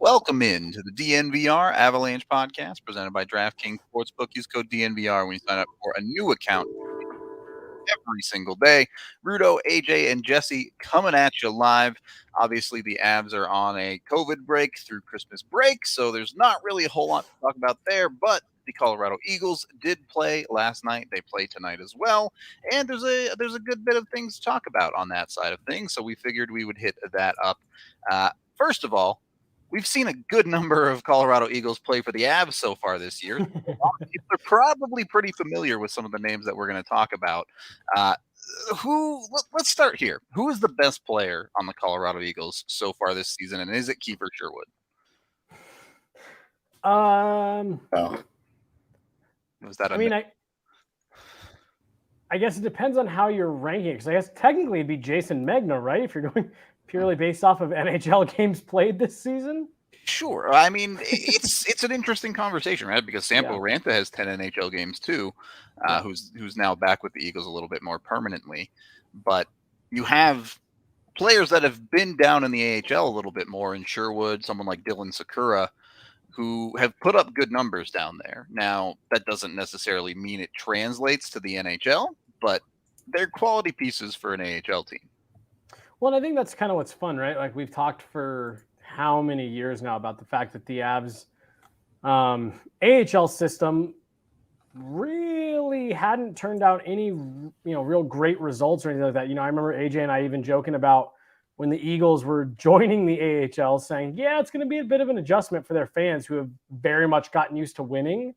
Welcome in to the DNVR Avalanche podcast presented by DraftKings Sportsbook. Use code DNVR when you sign up for a new account every single day. Rudo, AJ, and Jesse coming at you live. Obviously, the Avs are on a COVID break through Christmas break, so there's not really a whole lot to talk about there, but the Colorado Eagles did play last night. They play tonight as well, and there's a good bit of things to talk about on that side of things, so we figured we would hit that up. First of all, we've seen a good number of Colorado Eagles play for the Avs so far this year. They're probably pretty familiar with some of the names that we're going to talk about. Let's start here. Who is the best player on the Colorado Eagles so far this season, and is it Kiefer Sherwood? Was that? I guess it depends on how you're ranking it. Because I guess technically it'd be Jason Megna, right? If you're going purely based off of NHL games played this season. Sure. I mean, it's an interesting conversation, right? Because Sampo Ranta has 10 NHL games too, who's now back with the Eagles a little bit more permanently. But you have players that have been down in the AHL a little bit more in Sherwood, someone like Dylan Sakura, who have put up good numbers down there. Now, that doesn't necessarily mean it translates to the NHL, but they're quality pieces for an AHL team. Well, and I think that's kind of what's fun, right? Like we've talked for how many years now about the fact that the Avs AHL system really hadn't turned out any, real great results or anything like that. I remember AJ and I even joking about when the Eagles were joining the AHL saying, yeah, it's going to be a bit of an adjustment for their fans who have very much gotten used to winning.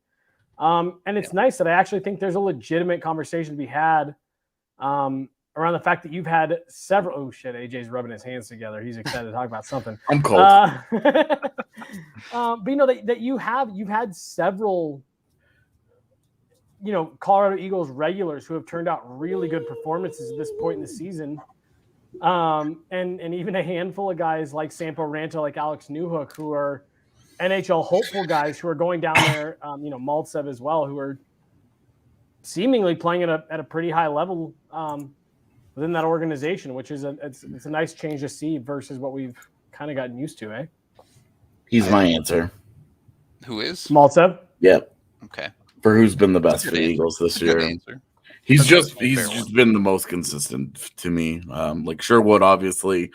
And it's nice that I actually think there's a legitimate conversation to be had around the fact that you've had several. Oh shit! AJ's rubbing his hands together. He's excited to talk about something. I'm cold. But that you've had several, Colorado Eagles regulars who have turned out really good performances at this point in the season, and even a handful of guys like Sampo Ranta, like Alex Newhook, who are NHL hopeful guys who are going down there. Maltsev as well, who are seemingly playing at a pretty high level. Within that organization, which is it's a nice change to see versus what we've kind of gotten used to, eh? He's my answer. Who is? Maltsev? Yep. Okay. For who's been the best for the Eagles this year. He's just been the most consistent to me. Like Sherwood, obviously,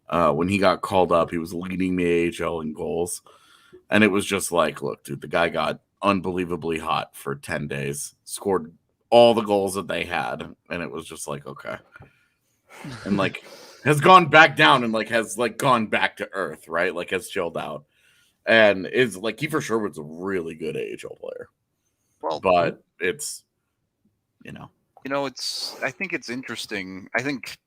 when he got called up, he was leading the AHL in goals. And it was just like, look, dude, the guy got unbelievably hot for 10 days, scored all the goals that they had, and it was just like, okay. And has gone back down and has gone back to earth, right? Has chilled out. And is Kiefer Sherwood's a really good AHL player. Well, but it's I think it's interesting. I think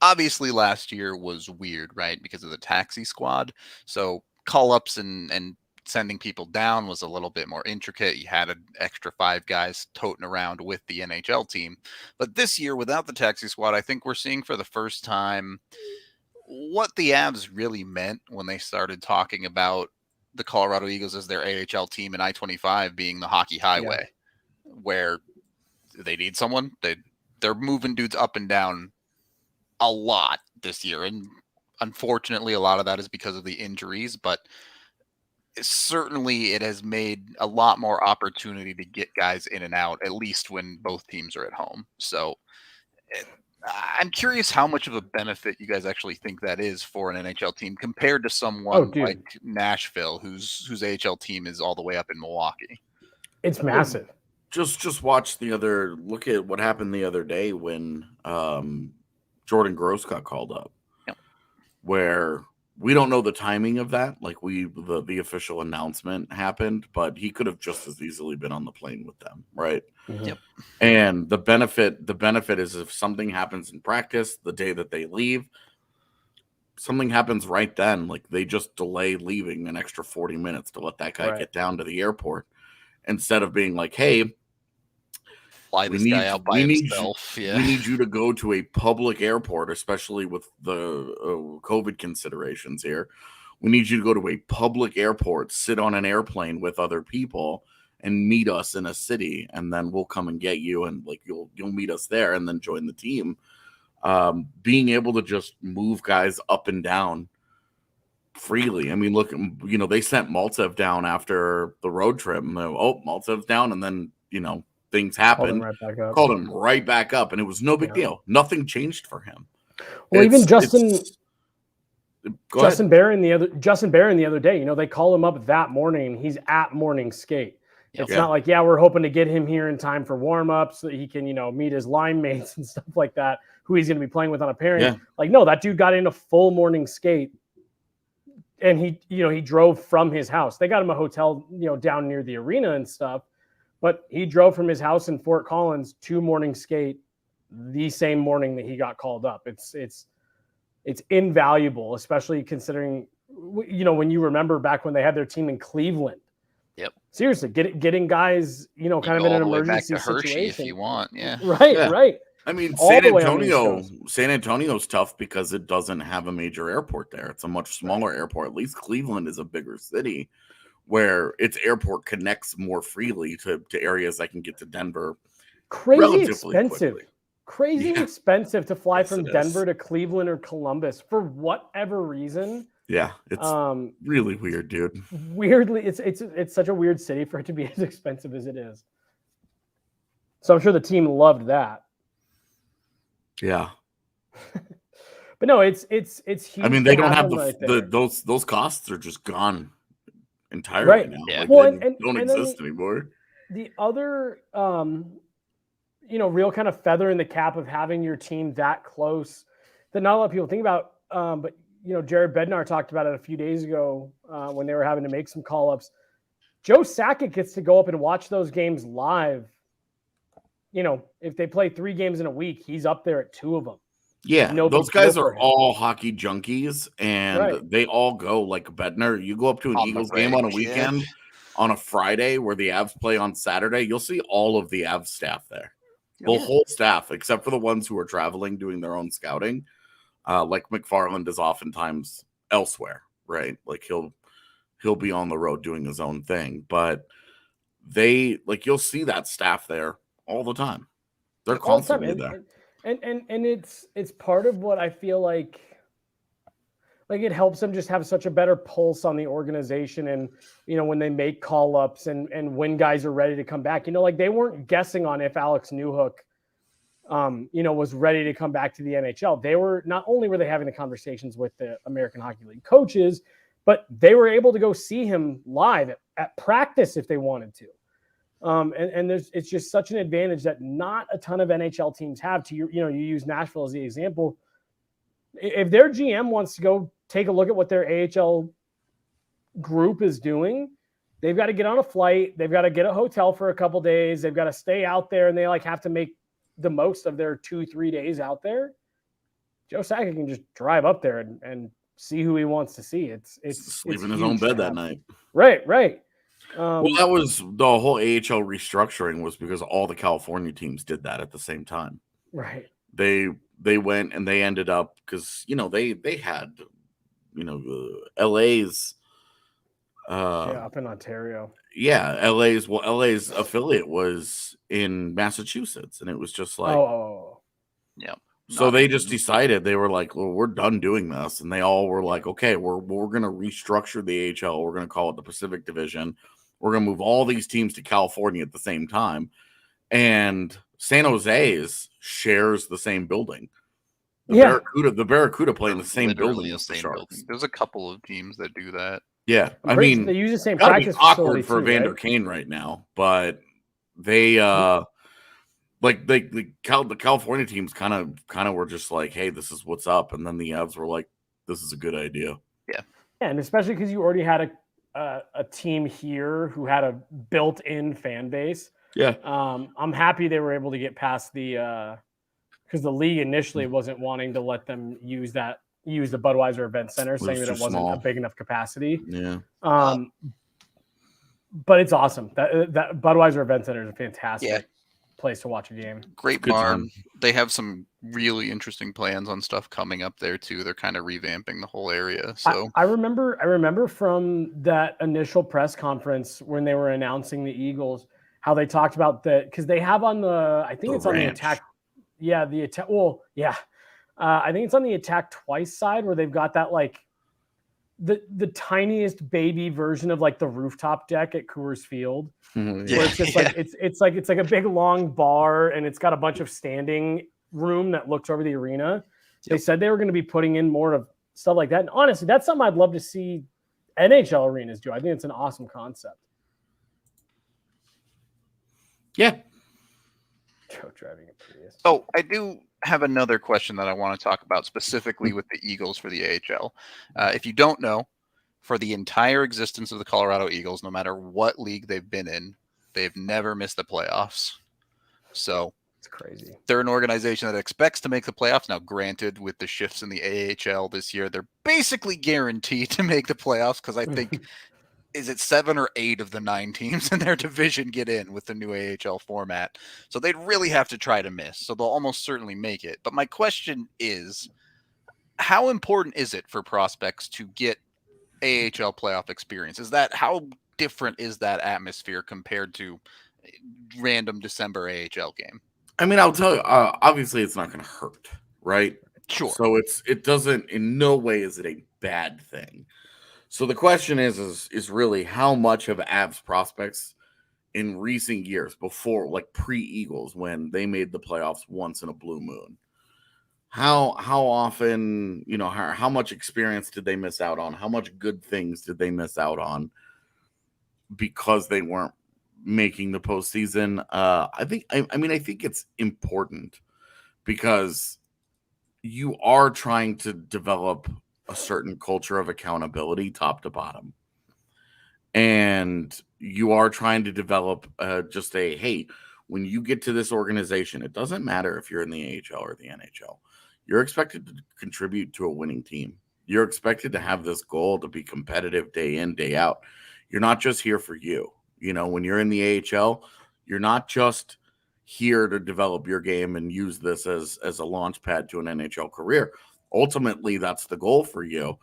obviously last year was weird, right? Because of the taxi squad. So call-ups and sending people down was a little bit more intricate. You had an extra 5 guys toting around with the NHL team. But this year, without the taxi squad, I think we're seeing for the first time what the Avs really meant when they started talking about the Colorado Eagles as their AHL team and I-25 being the hockey highway, where they need someone. They're moving dudes up and down a lot this year. And unfortunately, a lot of that is because of the injuries, but certainly it has made a lot more opportunity to get guys in and out, at least when both teams are at home. So I'm curious how much of a benefit you guys actually think that is for an NHL team compared to someone like Nashville, whose AHL team is all the way up in Milwaukee. It's massive. Just look at what happened the other day when Jordan Gross got called up, where we don't know the timing of that. The official announcement happened, but he could have just as easily been on the plane with them, right? Mm-hmm. Yep. And the benefit is if something happens in practice the day that they leave, something happens right then. They just delay leaving an extra 40 minutes to let that guy get down to the airport instead of being like, hey, fly this guy out by himself. We need you to go to a public airport, especially with the COVID considerations here. We need you to go to a public airport, sit on an airplane with other people, and meet us in a city, and then we'll come and get you, and you'll meet us there, and then join the team. Being able to just move guys up and down freely. I mean, look, they sent Maltsev down after the road trip. And Maltsev's down, and then things happened. Called him right back up, and it was no big deal. Nothing changed for him. Well, even Justin Barron the other day, they call him up that morning. He's at morning skate. It's not like, we're hoping to get him here in time for warm-ups so that he can, meet his line mates and stuff like that, who he's going to be playing with on a pairing. Yeah. Like, no, that dude got in a full morning skate, and he drove from his house. They got him a hotel, down near the arena and stuff, but he drove from his house in Fort Collins to morning skate the same morning that he got called up. It's invaluable, especially considering, when you remember back when they had their team in Cleveland. Yep. Seriously, getting guys, kind of in an emergency situation if you want. Yeah. Right. I mean, San Antonio's tough because it doesn't have a major airport there. It's a much smaller airport. At least Cleveland is a bigger city where its airport connects more freely to areas that can get to Denver. Crazy expensive to fly from Denver to Cleveland or Columbus for whatever reason. Yeah, it's really weird, dude. Weirdly, it's such a weird city for it to be as expensive as it is. So I'm sure the team loved that. Yeah. But no, it's huge. I mean, they don't have those costs are just gone entirely now. Yeah. Like, they don't exist anymore. The other real kind of feather in the cap of having your team that close that not a lot of people think about, but Jared Bednar talked about it a few days ago when they were having to make some call-ups. Joe Sakic gets to go up and watch those games live. If they play 3 games in a week, he's up there at 2 of them. Yeah, those guys are all hockey junkies, and they all go like Bednar. You go up to an Eagles game on a weekend, on a Friday where the Avs play on Saturday, you'll see all of the Avs staff there. The whole staff, except for the ones who are traveling, doing their own scouting. Like McFarland is oftentimes elsewhere, right? Like he'll be on the road doing his own thing, but you'll see that staff there all the time. They're constantly there. And it's part of what I feel like it helps them just have such a better pulse on the organization, and when they make call-ups and when guys are ready to come back. They weren't guessing on if Alex Newhook was ready to come back to the NHL. They were not only were they having the conversations with the American Hockey League coaches, but they were able to go see him live at practice if they wanted to. And it's just such an advantage that not a ton of NHL teams have. You use Nashville as the example. If their GM wants to go take a look at what their AHL group is doing, they've got to get on a flight. They've got to get a hotel for a couple days. They've got to stay out there, and they have to make the most of their 2-3 days out there. Joe Sakic can just drive up there and see who he wants to see. It's sleep in his own bed that night. Right. Well, that was the whole AHL restructuring was because all the California teams did that at the same time. Right. They went and they ended up because they had LA's up in Ontario. Yeah, LA's affiliate was in Massachusetts, and it was just like yeah. So they just decided, they were like, well, we're done doing this. And they all were like, okay, we're going to restructure the AHL. We're going to call it the Pacific Division. We're going to move all these teams to California at the same time. And San Jose's shares the same building. The Barracuda play in the same building. There's a couple of teams that do that. Yeah. I mean, they use the same practice awkward facility for Evander Kane right now, but they the California teams kind of were just like, hey, this is what's up, and then the Avs were like, this is a good idea. Yeah, and especially because you already had a team here who had a built-in fan base. Yeah, I'm happy they were able to get past the because the league initially wasn't wanting to let them use the Budweiser Event Center, saying that it wasn't a big enough capacity. Yeah. But it's awesome. That Budweiser Event Center is a fantastic place to watch a game. Great barn. They have some really interesting plans on stuff coming up there too. They're kind of revamping the whole area. So I remember from that initial press conference when they were announcing the Eagles, how they talked about because they have on I think it's on the attack. Yeah, the attack. Well, yeah. I think it's on the attack twice side where they've got that the tiniest baby version of like the rooftop deck at Coors Field, Yeah. where it's just like it's like a big long bar and it's got a bunch of standing room that looks over the arena. They said they were going to be putting in more of stuff like that. And honestly, that's something I'd love to see NHL arenas do. I think it's an awesome concept. Yeah. Joe driving a Prius. Oh, I do have another question that I want to talk about specifically with the Eagles for the AHL. If you don't know, for the entire existence of the Colorado Eagles, no matter what league they've been in, they've never missed the playoffs. So it's crazy. They're an organization that expects to make the playoffs. Now, granted, with the shifts in the AHL this year, they're basically guaranteed to make the playoffs because I think is it 7 or 8 of the 9 teams in their division get in with the new AHL format. So they'd really have to try to miss. So they'll almost certainly make it. But my question is, how important is it for prospects to get AHL playoff experience? How different is that atmosphere compared to random December AHL game? I mean, I'll tell you, obviously it's not going to hurt, right? Sure. So it doesn't, in no way is it a bad thing. So the question is really how much of Avs prospects in recent years, before like pre-Eagles, when they made the playoffs once in a blue moon, how often, how much experience did they miss out on? How much good things did they miss out on because they weren't making the postseason? I think it's important because you are trying to develop a certain culture of accountability top to bottom. And you are trying to develop just hey, when you get to this organization, it doesn't matter if you're in the AHL or the NHL. You're expected to contribute to a winning team. You're expected to have this goal to be competitive day in, day out. You're not just here for you. When you're in the AHL, you're not just here to develop your game and use this as a launch pad to an NHL career. Ultimately, that's the goal for you.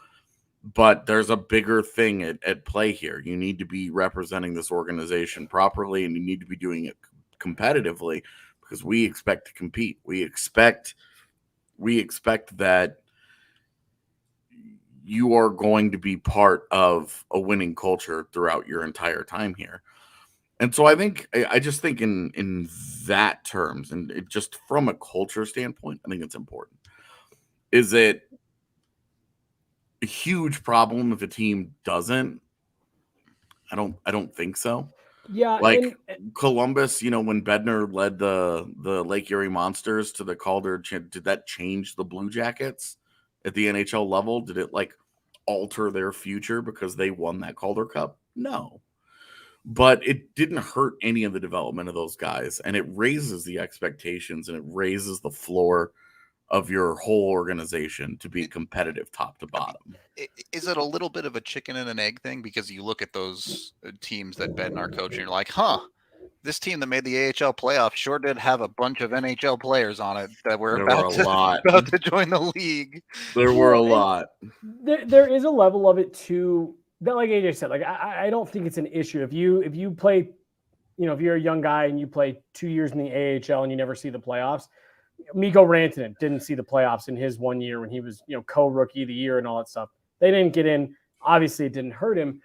But there's a bigger thing at play here. You need to be representing this organization properly, and you need to be doing it competitively because we expect to compete. We expect that you are going to be part of a winning culture throughout your entire time here. And so I just think in that terms, and it just from a culture standpoint, I think it's important. Is it a huge problem if a team doesn't? I don't think so. Yeah, like Columbus, when Bednar led the Lake Erie Monsters to the Calder, did that change the Blue Jackets at the NHL level? Did it alter their future because they won that Calder Cup? No. But it didn't hurt any of the development of those guys, and it raises the expectations and it raises the floor of your whole organization to be competitive top to bottom. Is it a little bit of a chicken and an egg thing? Because you look at those teams that Bednar coaching, you're like, this team that made the AHL playoffs sure did have a bunch of NHL players on it that were about to join the league. There were a lot. There is a level of it too that, like AJ said, I don't think it's an issue if you play, if you're a young guy and you play 2 years in the AHL and you never see the playoffs. Mikko Rantanen didn't see the playoffs in his 1 year when he was, co-rookie of the year and all that stuff. They didn't get in. Obviously, it didn't hurt him.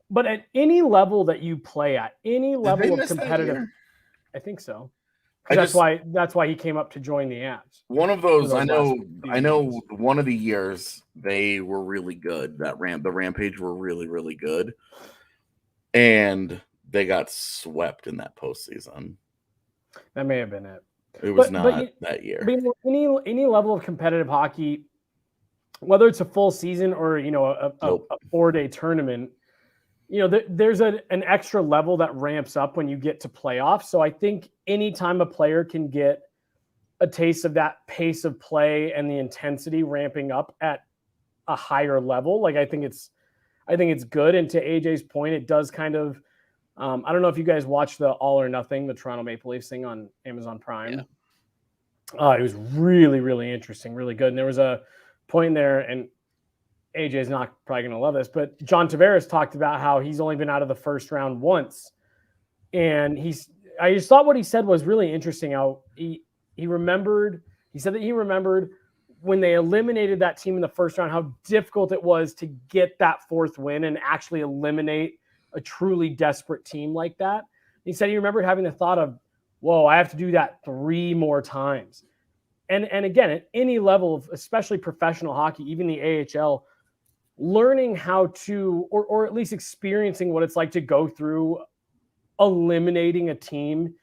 But at any level that you play at, any level of competitive, I think so. That's why he came up to join the Avs. One of those, I know one of the years they were really good. The Rampage were really, really good. And they got swept in that postseason. That may have been it. It was not that year. Any level of competitive hockey, whether it's a full season or a 4-day tournament, there's an extra level that ramps up when you get to playoffs. So I think anytime a player can get a taste of that pace of play and the intensity ramping up at a higher level, I think it's good. And to AJ's point, it does kind of. I don't know if you guys watched the All or Nothing, the Toronto Maple Leafs thing on Amazon Prime. Yeah. It was really, really interesting, really good. And there was a point there, and AJ's not probably going to love this, but John Tavares talked about how he's only been out of the first round once. And I just thought what he said was really interesting. How he said that he remembered when they eliminated that team in the first round, how difficult it was to get that fourth win and actually eliminate a truly desperate team like that. He said he remembered having the thought of, whoa, I have to do that 3 more times. And again, at any level of especially professional hockey, even the AHL, learning how to, or at least experiencing what it's like to go through eliminating a team,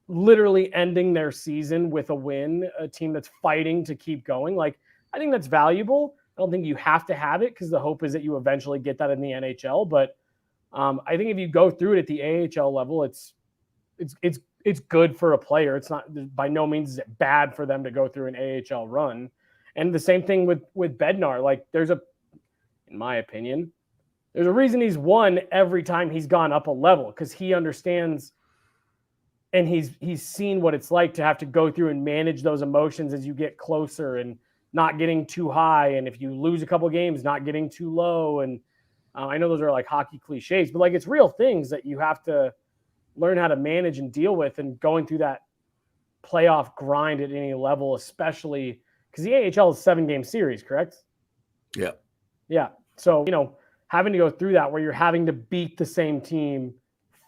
literally ending their season with a win, a team that's fighting to keep going. Like, I think that's valuable. I don't think you have to have it because the hope is that you eventually get that in the NHL. But I think if you go through it at the AHL level, it's good for a player. It's not, by no means is it bad for them to go through an AHL run. And the same thing with Bednar. Like, in my opinion, there's a reason he's won every time he's gone up a level, because he understands and he's seen what it's like to have to go through and manage those emotions as you get closer and not getting too high. And if you lose a couple of games, not getting too low. And I know those are like hockey cliches, but like, it's real things that you have to learn how to manage and deal with, and going through that playoff grind at any level, especially because the AHL is a 7-game series, correct? Yeah. Yeah. So, having to go through that where you're having to beat the same team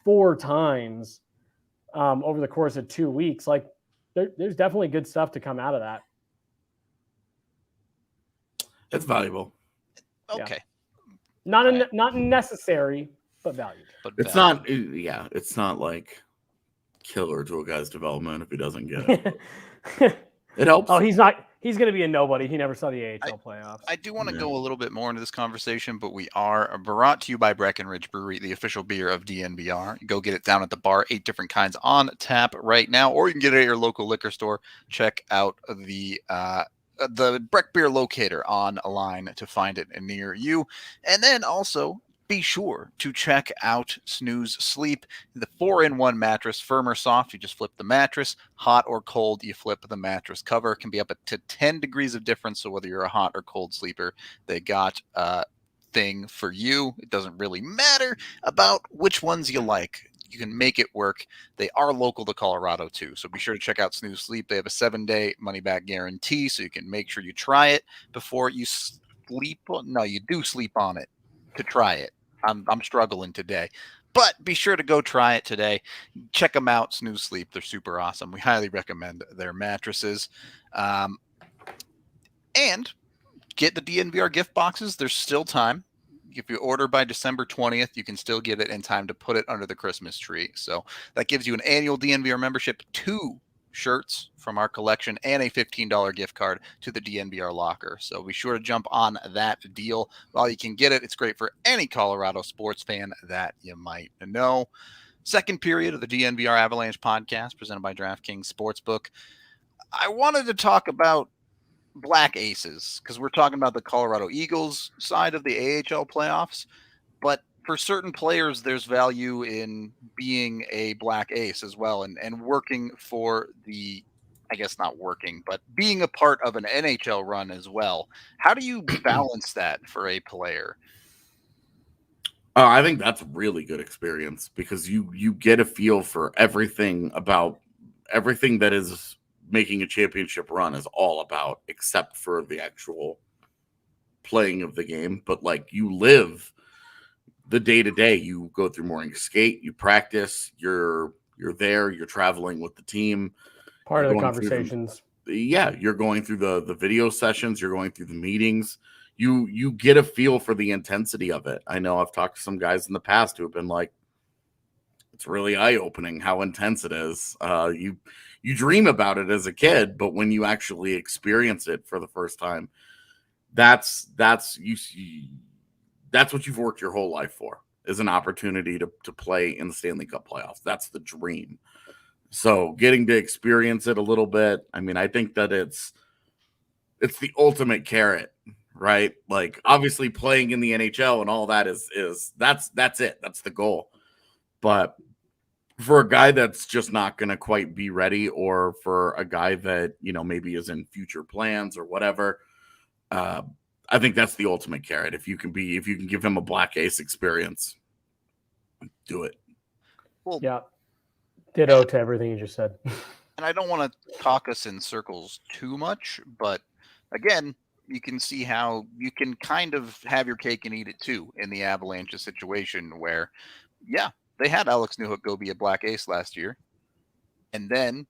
4 times over the course of 2 weeks, like there's definitely good stuff to come out of that. It's valuable. Okay. Yeah. Not necessary, but valuable. But it's not. Yeah, it's not like killer to a guy's development if he doesn't get it. It helps. Oh, he's not. He's going to be a nobody. He never saw the AHL playoffs. I do want to go a little bit more into this conversation, but we are brought to you by Breckenridge Brewery, the official beer of DNVR. Go get it down at the bar. 8 different kinds on tap right now, or you can get it at your local liquor store. Check out the Breck Beer Locator online to find it near you. And then also, be sure to check out Snooze Sleep, the 4-in-1 mattress, firm or soft. You just flip the mattress. Hot or cold, you flip the mattress cover. It can be up to 10 degrees of difference, so whether you're a hot or cold sleeper, they got a thing for you. It doesn't really matter about which ones you like. You can make it work. They are local to Colorado, too, so be sure to check out Snooze Sleep. They have a 7-day money-back guarantee, so you can make sure you try it before you sleep. No, you do sleep on it to try it. I'm struggling today, but be sure to go try it today. Check them out, Snooze Sleep. They're super awesome. We highly recommend their mattresses. And get the DNVR gift boxes. There's still time. If you order by December 20th, you can still get it in time to put it under the Christmas tree. So that gives you an annual DNVR membership, 2 shirts from our collection, and a $15 gift card to the DNVR locker. So be sure to jump on that deal while you can get it. It's great for any Colorado sports fan that you might know. Second period of the DNVR Avalanche podcast presented by DraftKings Sportsbook. I wanted to talk about Black Aces because we're talking about the Colorado Eagles side of the AHL playoffs, but for certain players, there's value in being a Black Ace as well, and working for the, I guess not working, but being a part of an NHL run as well. How do you balance that for a player? I think that's a really good experience because you get a feel for everything about everything that is making a championship run is all about, except for the actual playing of the game. But like, you live the day-to-day. You go through morning skate, you practice, you're there, you're traveling with the team. Part of the conversations. You're going through the video sessions, you're going through the meetings. You get a feel for the intensity of it. I know I've talked to some guys in the past who have been like, it's really eye-opening how intense it is. You dream about it as a kid, but when you actually experience it for the first time, that's what you've worked your whole life for, is an opportunity to play in the Stanley Cup playoffs. That's the dream. So getting to experience it a little bit, I mean, I think that it's the ultimate carrot, right? Like, obviously playing in the NHL and all that is that's it. That's the goal. But for a guy that's just not going to quite be ready, or for a guy that, maybe is in future plans or whatever, I think that's the ultimate carrot. If you can give him a Black Ace experience, do it. Well, yeah. Ditto to everything you just said. And I don't want to talk us in circles too much, but again, you can see how you can kind of have your cake and eat it too in the Avalanche situation where, yeah, they had Alex Newhook go be a Black Ace last year, and then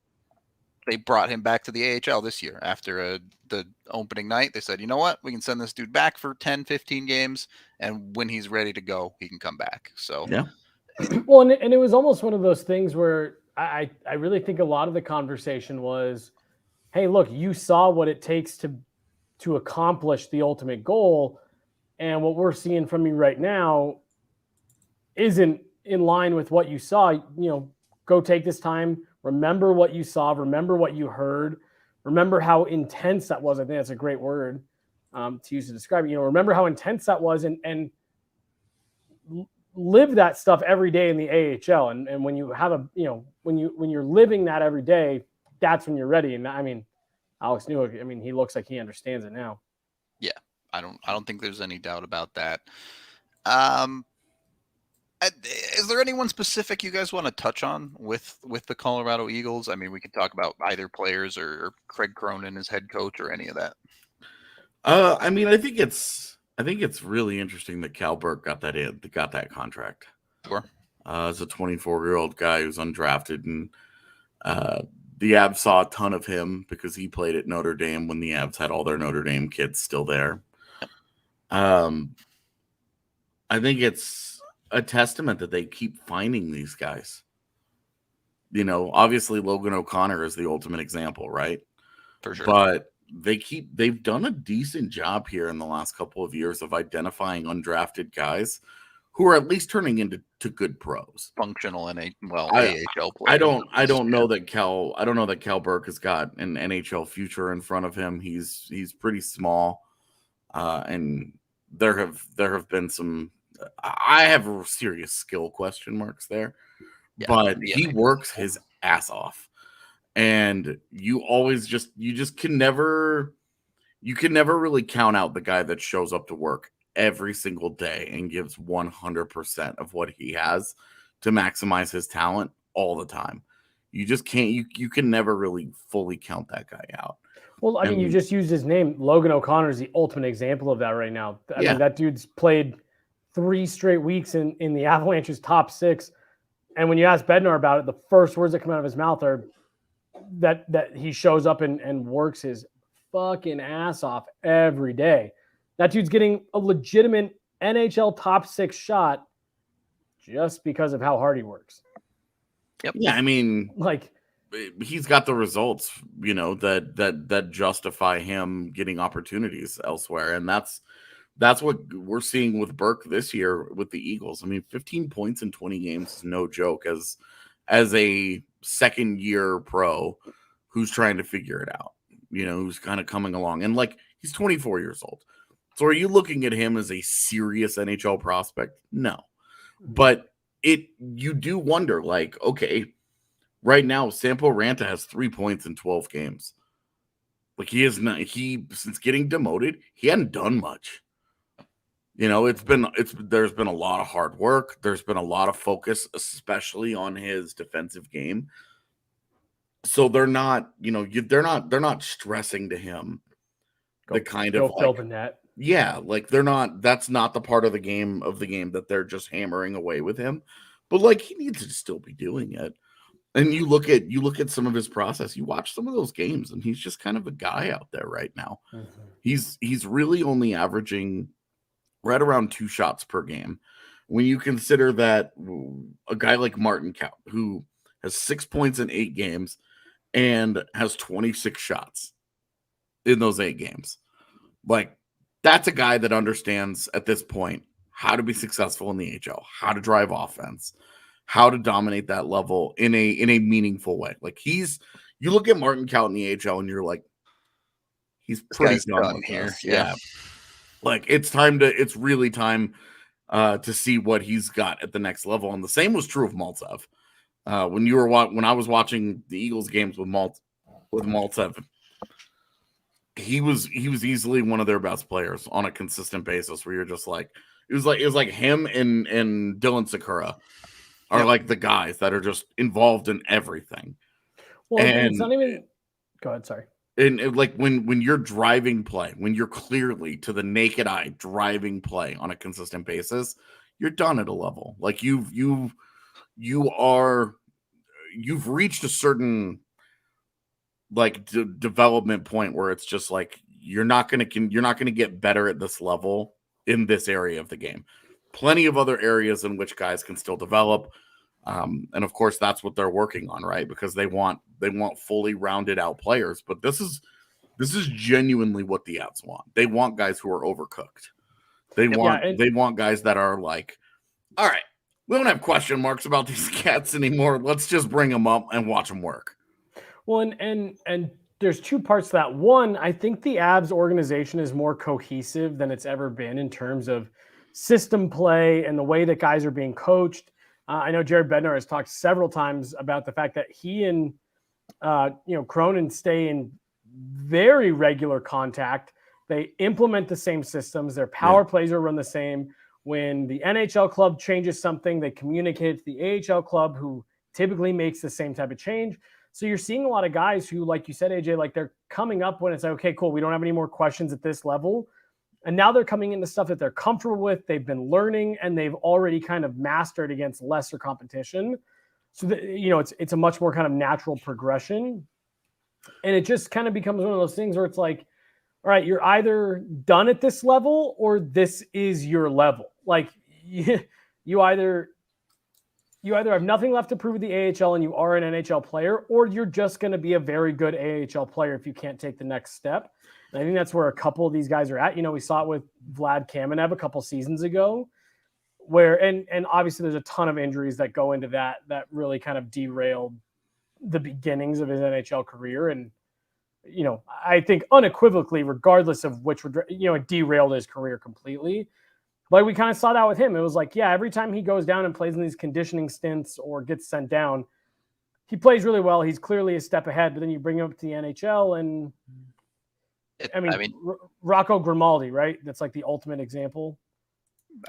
they brought him back to the AHL this year after the opening night. They said, you know what, we can send this dude back for 10, 15 games, and when he's ready to go, he can come back. So yeah. Well, and it was almost one of those things where I really think a lot of the conversation was, hey, look, you saw what it takes to accomplish the ultimate goal, and what we're seeing from you right now isn't in line with what you saw. You know, go take this time, remember what you saw, remember what you heard, remember how intense that was. I think that's a great word to use to describe it. You know, remember how intense that was, and live that stuff every day in the AHL. And when you have a, you know, when you're living that every day, that's when you're ready. And I mean, Alex Newhook, I mean, he looks like he understands it now. Yeah, I don't think there's any doubt about that. Is there anyone specific you guys want to touch on with the Colorado Eagles? I mean, we could talk about either players or Craig Cronin as head coach or any of that. I mean, I think it's really interesting that Cal Burke got that contract. Sure. As a 24-year-old guy who's undrafted, and the Avs saw a ton of him because he played at Notre Dame when the Avs had all their Notre Dame kids still there. I think it's a testament that they keep finding these guys. You know, obviously Logan O'Connor is the ultimate example, right? For sure. But they've done a decent job here in the last couple of years of identifying undrafted guys who are at least turning into good pros. Functional AHL players. I don't know that Cal Burke has got an NHL future in front of him. He's pretty small. And there have been some, I have serious skill question marks there, but he works his ass off, and you can never really count out the guy that shows up to work every single day and gives 100% of what he has to maximize his talent all the time. You just can't, you can never really fully count that guy out. Well, I mean, you just used his name. Logan O'Connor is the ultimate example of that right now. I mean, that dude's played 3 straight weeks in the Avalanche's top 6. And when you ask Bednar about it, the first words that come out of his mouth are that he shows up and works his fucking ass off every day. That dude's getting a legitimate NHL top 6 shot just because of how hard he works. Yep. Yeah, I mean, like, he's got the results, you know, that justify him getting opportunities elsewhere. And that's what we're seeing with Burke this year with the Eagles. I mean, 15 points in 20 games is no joke as a second year pro who's trying to figure it out, you know, who's kind of coming along. And like, he's 24 years old. So are you looking at him as a serious NHL prospect? No. But you do wonder, like, okay, right now, Sampo Ranta has 3 points in 12 games. Like, since getting demoted, he hadn't done much. You know, there's been a lot of hard work. There's been a lot of focus, especially on his defensive game. So they're not stressing to him go fill the net. Yeah, like that's not the part of the game that they're just hammering away with him. But like, he needs to still be doing it. And you look at some of his process, you watch some of those games, and he's just kind of a guy out there right now. Mm-hmm. He's really only averaging right around 2 shots per game. When you consider that a guy like Martin Kaut, who has 6 points in 8 games and has 26 shots in those 8 games, like, that's a guy that understands at this point how to be successful in the AHL, how to drive offense, how to dominate that level in a meaningful way. Like, you look at Martin Kaut in the AHL and you're like, he's pretty done here. Yeah. Like, it's really time to see what he's got at the next level. And the same was true of Maltsev. When I was watching the Eagles games with Maltsev, he was easily one of their best players on a consistent basis, where you're just like, it was like him and Dylan Sakura are like the guys that are just involved in everything. Well, and it's not even. Go ahead. Sorry. And like when you're driving play, when you're clearly to the naked eye driving play on a consistent basis, you're done at a level. Like you've reached a certain like development point where it's just like you're not gonna get better at this level in this area of the game. Plenty of other areas in which guys can still develop. And of course, that's what they're working on, right? Because they want fully rounded out players. But this is genuinely what the Avs want. They want guys who are overcooked. They want guys that are like, all right, we don't have question marks about these cats anymore. Let's just bring them up and watch them work. Well, and there's two parts to that. One, I think the Avs organization is more cohesive than it's ever been in terms of system play and the way that guys are being coached. I know Jared Bednar has talked several times about the fact that he and Cronin stay in very regular contact. They implement the same systems. Their power plays are run the same. When the NHL club changes something, they communicate to the AHL club, who typically makes the same type of change. So you're seeing a lot of guys who, like you said, AJ, like they're coming up when it's like, okay, cool, we don't have any more questions at this level. And now they're coming into stuff that they're comfortable with, they've been learning, and they've already kind of mastered against lesser competition. So that, it's a much more kind of natural progression. And it just kind of becomes one of those things where it's like, all right, you're either done at this level or this is your level. Like you either have nothing left to prove with the AHL and you are an NHL player, or you're just going to be a very good AHL player if you can't take the next step. And I think that's where a couple of these guys are at. We saw it with Vlad Kamenev a couple seasons ago, where and obviously there's a ton of injuries that go into that really kind of derailed the beginnings of his NHL career. And I think unequivocally, regardless of which would it derailed his career completely. Like we kind of saw that with him. It was like, every time he goes down and plays in these conditioning stints or gets sent down, he plays really well. He's clearly a step ahead, but then you bring him up to the NHL and Rocco Grimaldi, right? That's like the ultimate example.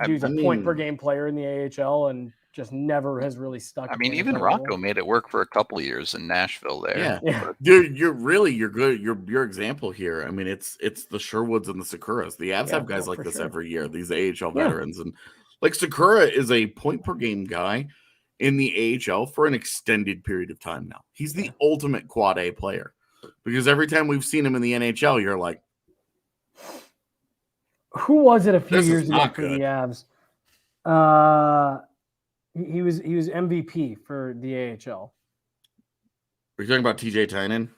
He's a point per game player in the AHL and just never has really stuck. I mean, even Rocco made it work for a couple of years in Nashville there. Yeah. Dude, you're good. Your example here. I mean, it's the Sherwoods and the Sakuras. The Avs have guys like this every year, these AHL veterans. And like Sakura is a point per game guy in the AHL for an extended period of time now. He's the ultimate quad A player. Because every time we've seen him in the NHL, you're like, who was it a few years ago for the Avs? He was MVP for the AHL. Are you talking about TJ Tynan?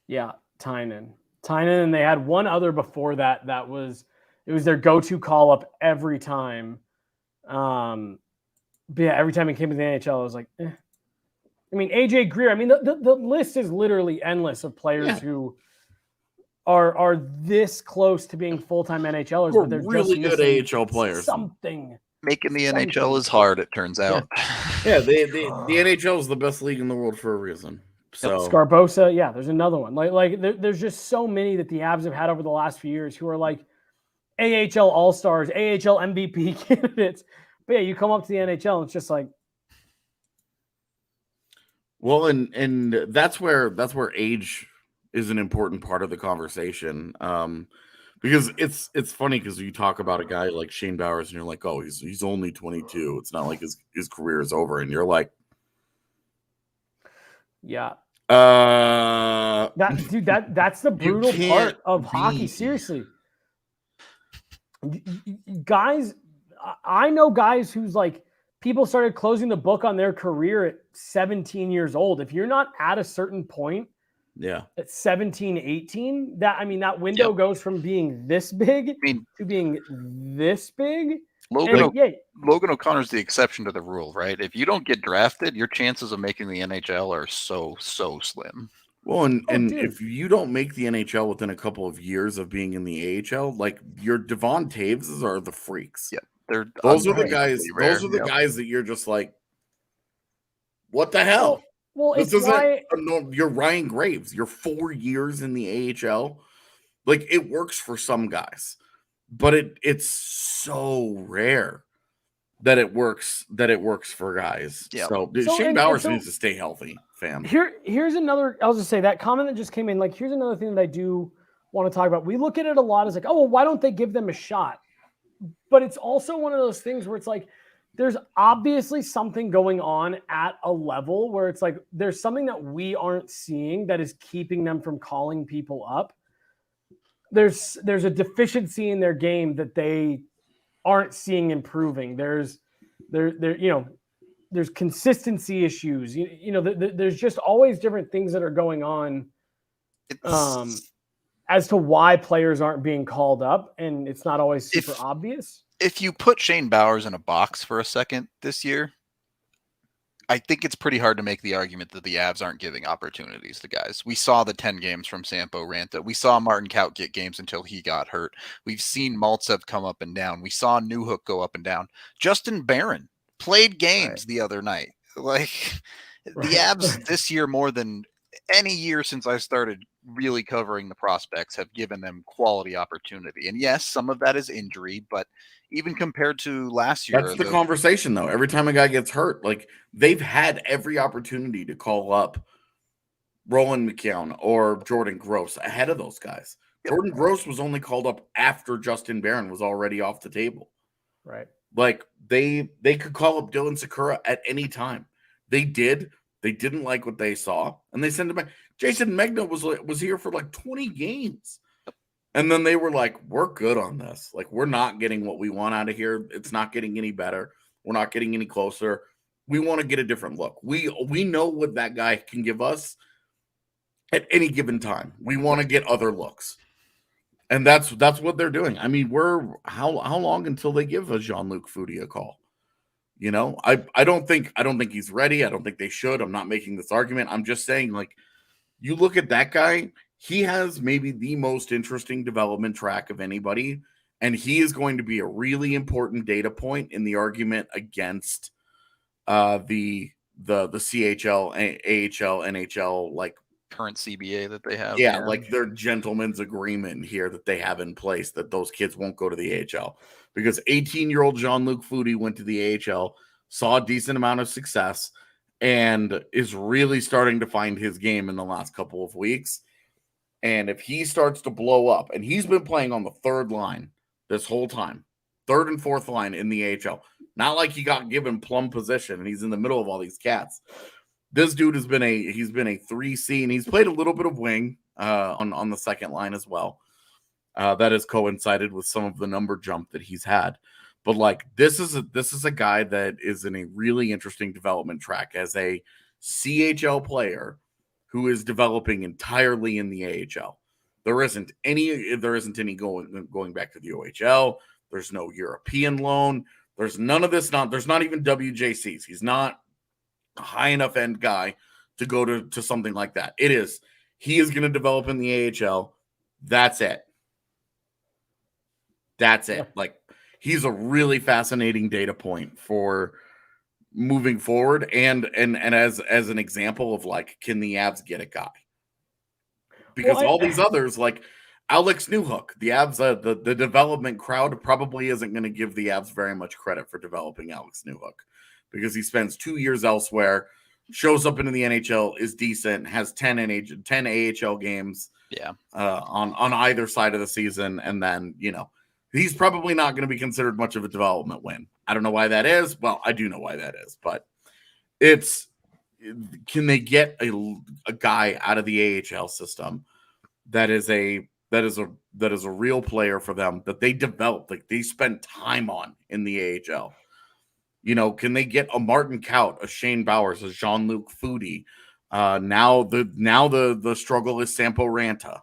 Yeah, Tynan, and they had one other before that. It was their go-to call-up every time. But yeah, every time he came to the NHL, I was like, eh. I mean, AJ Greer. I mean, the list is literally endless of players who are this close to being full-time NHLers, but they're really good AHL players. Something. Making the NHL is hard, it turns out. Yeah, the NHL is the best league in the world for a reason. So Scarbosa, there's another one. Like there's just so many that the Avs have had over the last few years who are like AHL All-Stars, AHL MVP candidates. But yeah, you come up to the NHL and it's just like, well, and that's where age is an important part of the conversation. Because it's funny because you talk about a guy like Shane Bowers and you're like, oh, he's only 22. It's not like his career is over. And you're like, yeah. That that's the brutal part of hockey. Seriously. Guys, I know guys who's like, people started closing the book on their career at 17 years old. If you're not at a certain point, at 17, 18, that window goes from being this big to being this big. Logan O'Connor's the exception to the rule, right? If you don't get drafted, your chances of making the NHL are so slim. Well, and if you don't make the NHL within a couple of years of being in the AHL, like your Devon Taveses are the freaks. Yeah. Those are the guys. Rare. Those are the guys that you're just like, what the hell? Well, this isn't. You're Ryan Graves. You're 4 years in the AHL. Like it works for some guys, but it's so rare that it works for guys. Yeah. So Shane Bowers needs to stay healthy fan. Here's another. I'll just say that comment that just came in. Like, here's another thing that I do want to talk about. We look at it a lot as like, oh, well, why don't they give them a shot? But it's also one of those things where it's like, there's obviously something going on at a level where it's like there's something that we aren't seeing that is keeping them from calling people up. There's a deficiency in their game that they aren't seeing improving. There's consistency issues. There's just always different things that are going on as to why players aren't being called up, and it's not always super obvious. If you put Shane Bowers in a box for a second this year, I think it's pretty hard to make the argument that the Avs aren't giving opportunities to guys. We saw the 10 games from Sampo Ranta. We saw Martin Kaut get games until he got hurt. We've seen Maltsev come up and down. We saw Newhook go up and down. Justin Barron played games the other night. Like, the Avs this year, more than any year since I started really covering the prospects, have given them quality opportunity. And yes, some of that is injury, but even compared to last year, that's the conversation though. Every time a guy gets hurt, like, they've had every opportunity to call up Roland McKeown or Jordan Gross ahead of those guys. Jordan Gross was only called up after Justin Barron was already off the table. Right. Like, they could call up Dylan Sakura at any time. They did. They didn't like what they saw, and they sent him back. Jason Megna was here for like 20 games. And then they were like, we're good on this. Like, we're not getting what we want out of here. It's not getting any better. We're not getting any closer. We want to get a different look. We know what that guy can give us at any given time. We want to get other looks. And that's what they're doing. I mean, how long until they give a Jean-Luc Foudy a call? You know, I don't think he's ready. I don't think they should. I'm not making this argument. I'm just saying, like, you look at that guy, he has maybe the most interesting development track of anybody, and he is going to be a really important data point in the argument against the CHL, AHL, NHL, like, current CBA that they have. Yeah, like their gentleman's agreement here that they have in place that those kids won't go to the AHL. Because 18-year-old Jean-Luc Foudy went to the AHL, saw a decent amount of success, and is really starting to find his game in the last couple of weeks. And if he starts to blow up, and he's been playing on the third line this whole time, third and fourth line in the AHL, not like he got given plum position and he's in the middle of all these cats. This dude has been a 3C, and he's played a little bit of wing on the second line as well. That has coincided with some of the number jump that he's had. But like, this is a guy that is in a really interesting development track as a CHL player who is developing entirely in the AHL. There isn't any going back to the OHL. There's no European loan. There's none of this. There's not even WJCs. He's not a high enough end guy to go to something like that. He is going to develop in the AHL. That's it. Yeah. Like, he's a really fascinating data point for moving forward, and as an example of, like, can the Avs get a guy? Because all these others, like Alex Newhook, the Avs, the development crowd probably isn't going to give the Avs very much credit for developing Alex Newhook, because he spends 2 years elsewhere, shows up into the NHL, is decent, has 10 AHL games, on either side of the season, and then, you know, he's probably not going to be considered much of a development win. I don't know why that is. Well, I do know why that is, but can they get a guy out of the AHL system that is a real player for them, that they developed, like they spend time on in the AHL? You know, can they get a Martin Kaut, a Shane Bowers, a Jean-Luc Foudy? Now the struggle is Sampo Ranta.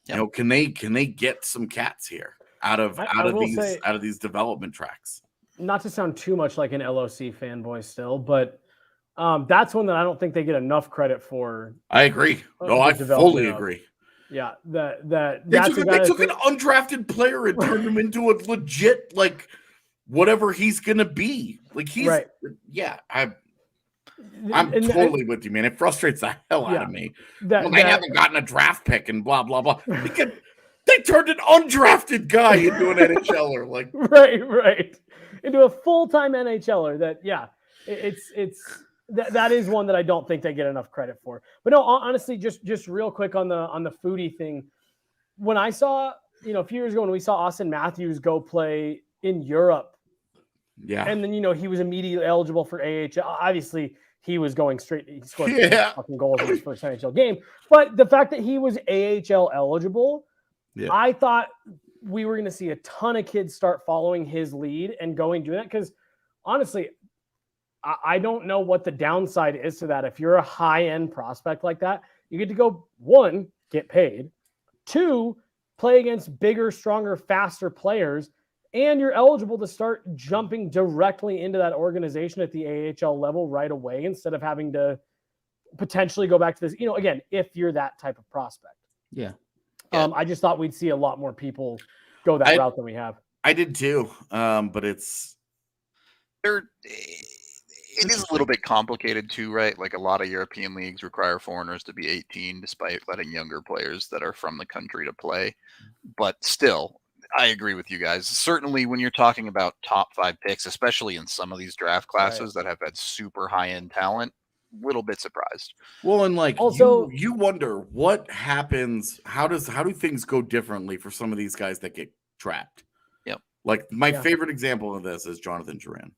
Yep. You know, can they get some cats here out of these development tracks? Not to sound too much like an LOC fanboy still, but that's one that I don't think they get enough credit for. I agree. No, I fully agree. Yeah, they took an undrafted player and turned him into a legit, like, whatever he's gonna be. Like, he's right. Yeah, I'm totally with you, man. It frustrates the hell out of me. They haven't gotten a draft pick and blah blah blah. They turned an undrafted guy into an NHLer, like right, into a full-time NHLer. That it's that is one that I don't think they get enough credit for. But no, honestly, just real quick on the foodie thing. When I saw, a few years ago when we saw Austin Matthews go play in Europe, and then he was immediately eligible for AHL. Obviously, he was going straight. He scored fucking goals in his first NHL game. But the fact that he was AHL eligible, I thought we were going to see a ton of kids start following his lead and doing that. Because honestly, I don't know what the downside is to that. If you're a high-end prospect like that, you get to go, 1, get paid, 2, play against bigger, stronger, faster players, and you're eligible to start jumping directly into that organization at the AHL level right away instead of having to potentially go back to this, again, if you're that type of prospect. Yeah. I just thought we'd see a lot more people go that route than we have. I did too, but it's... It is a little bit complicated too, right? Like a lot of European leagues require foreigners to be 18 despite letting younger players that are from the country to play. But still, I agree with you guys. Certainly when you're talking about top 5 picks, especially in some of these draft classes that have had super high-end talent, a little bit surprised. Well, and like also, you wonder what happens, how do things go differently for some of these guys that get trapped? Yep. Like my favorite example of this is Jonathan Duran.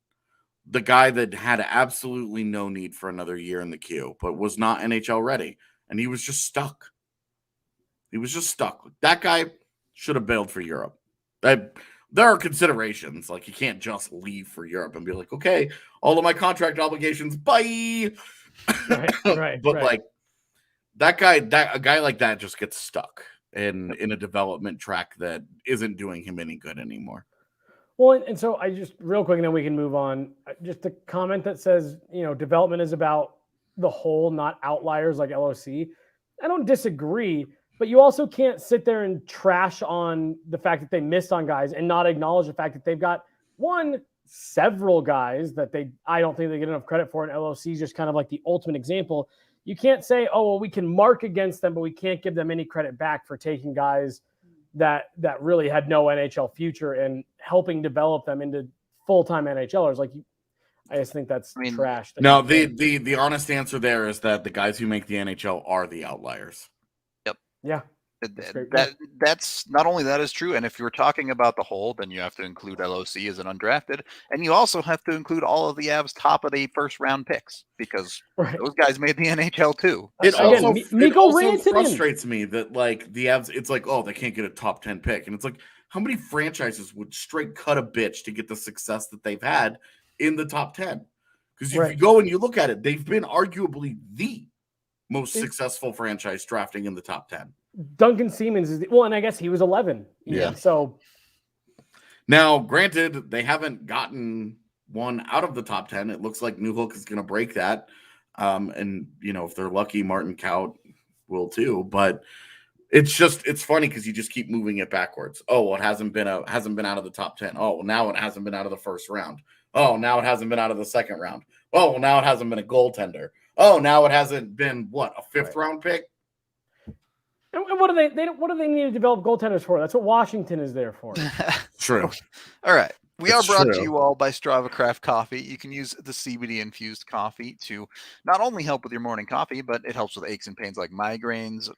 The guy that had absolutely no need for another year in the queue, but was not NHL ready. And he was just stuck. That guy should have bailed for Europe. There are considerations. Like, you can't just leave for Europe and be like, okay, all of my contract obligations, bye. Right. But like, a guy like that just gets stuck in a development track that isn't doing him any good anymore. Well, and so I just real quick, and then we can move on. Just a comment that says, development is about the whole, not outliers like LOC. I don't disagree, but you also can't sit there and trash on the fact that they missed on guys and not acknowledge the fact that they've got several guys that I don't think they get enough credit for. And LOC is just kind of like the ultimate example. You can't say, oh, well, we can mark against them, but we can't give them any credit back for taking guys that really had no NHL future and helping develop them into full-time NHLers. Like, I just think that's trash. No, the honest answer there is that the guys who make the NHL are the outliers. Yep. Yeah. That's not only that is true, and if you're talking about the whole, then you have to include LOC as an undrafted, and you also have to include all of the Avs top of the first round picks because those guys made the NHL too. It also frustrates me that like the Avs, it's like, oh, they can't get a top 10 pick, and it's like, how many franchises would straight cut a bitch to get the success that they've had in the top 10? Because if you go and you look at it, they've been arguably the most successful franchise drafting in the top 10. Duncan Siemens is and I guess he was 11. Yeah. So now, granted, they haven't gotten one out of the top 10. It looks like Newhook is going to break that. And if they're lucky, Martin Kaut will too. But it's funny because you just keep moving it backwards. Oh, well, it hasn't been out of the top 10. Oh, well, now it hasn't been out of the first round. Oh, now it hasn't been out of the second round. Oh, well, now it hasn't been a goaltender. Oh, now it hasn't been a fifth round pick. And what do they need to develop goaltenders for? That's what Washington is there for. True. All right. We are brought to you all by Strava Craft Coffee. You can use the CBD infused coffee to not only help with your morning coffee, but it helps with aches and pains like migraines,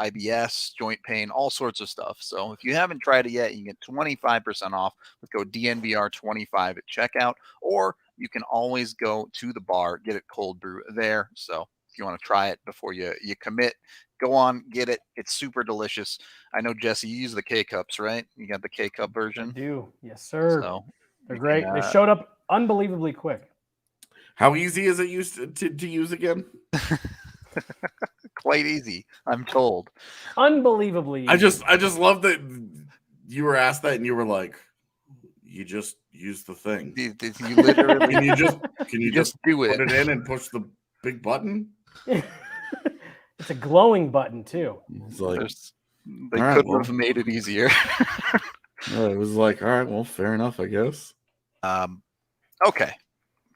IBS, joint pain, all sorts of stuff. So if you haven't tried it yet, you can get 25% off with code DNVR25 at checkout, or you can always go to the bar, get it cold brew there. So if you want to try it before you commit, go on, get it. It's super delicious. I know, Jesse, you use the K-Cups, right? You got the K-Cup version? I do. Yes, sir. So they're great. They showed up unbelievably quick. How easy is it to use again? Quite easy, I'm told. Unbelievably easy. I just love that you were asked that and you were like, you just use the thing. You literally can you just do it. Put it in and push the big button? It's a glowing button too. It's like, they couldn't have made it easier. It was like, all right, well, fair enough, I guess. Okay.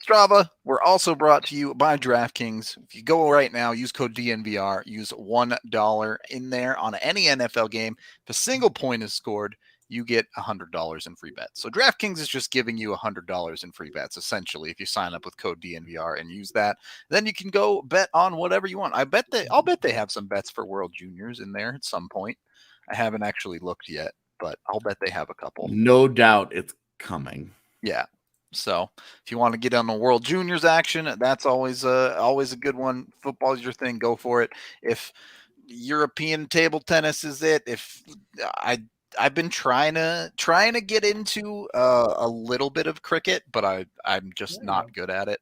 Strava, we're also brought to you by DraftKings. If you go right now, use code DNVR, use $1 in there on any NFL game. If a single point is scored, you get $100 in free bets. So DraftKings is just giving you $100 in free bets, essentially, if you sign up with code DNVR and use that. Then you can go bet on whatever you want. I'll bet they have some bets for World Juniors in there at some point. I haven't actually looked yet, but I'll bet they have a couple. No doubt it's coming. Yeah. So if you want to get on the World Juniors action, that's always a good one. Football's your thing, go for it. If European table tennis is it, if I've been trying to get into a little bit of cricket, but I'm just not good at it.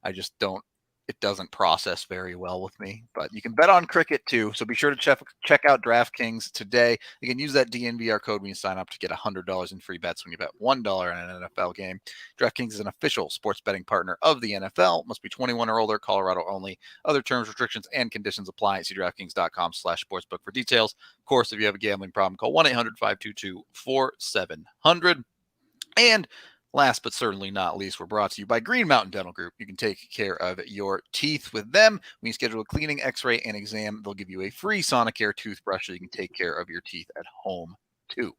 I just don't. It doesn't process very well with me, but you can bet on cricket too. So be sure to check out DraftKings today. You can use that DNVR code when you sign up to get $100 in free bets when you bet $1 on an NFL game. DraftKings is an official sports betting partner of the NFL. Must be 21 or older, Colorado only. Other terms, restrictions, and conditions apply. See DraftKings.com/sportsbook for details. Of course, if you have a gambling problem, call 1-800-522-4700. And last but certainly not least, we're brought to you by Green Mountain Dental Group. You can take care of your teeth with them. When you schedule a cleaning, x-ray, and exam, they'll give you a free Sonicare toothbrush so you can take care of your teeth at home, too.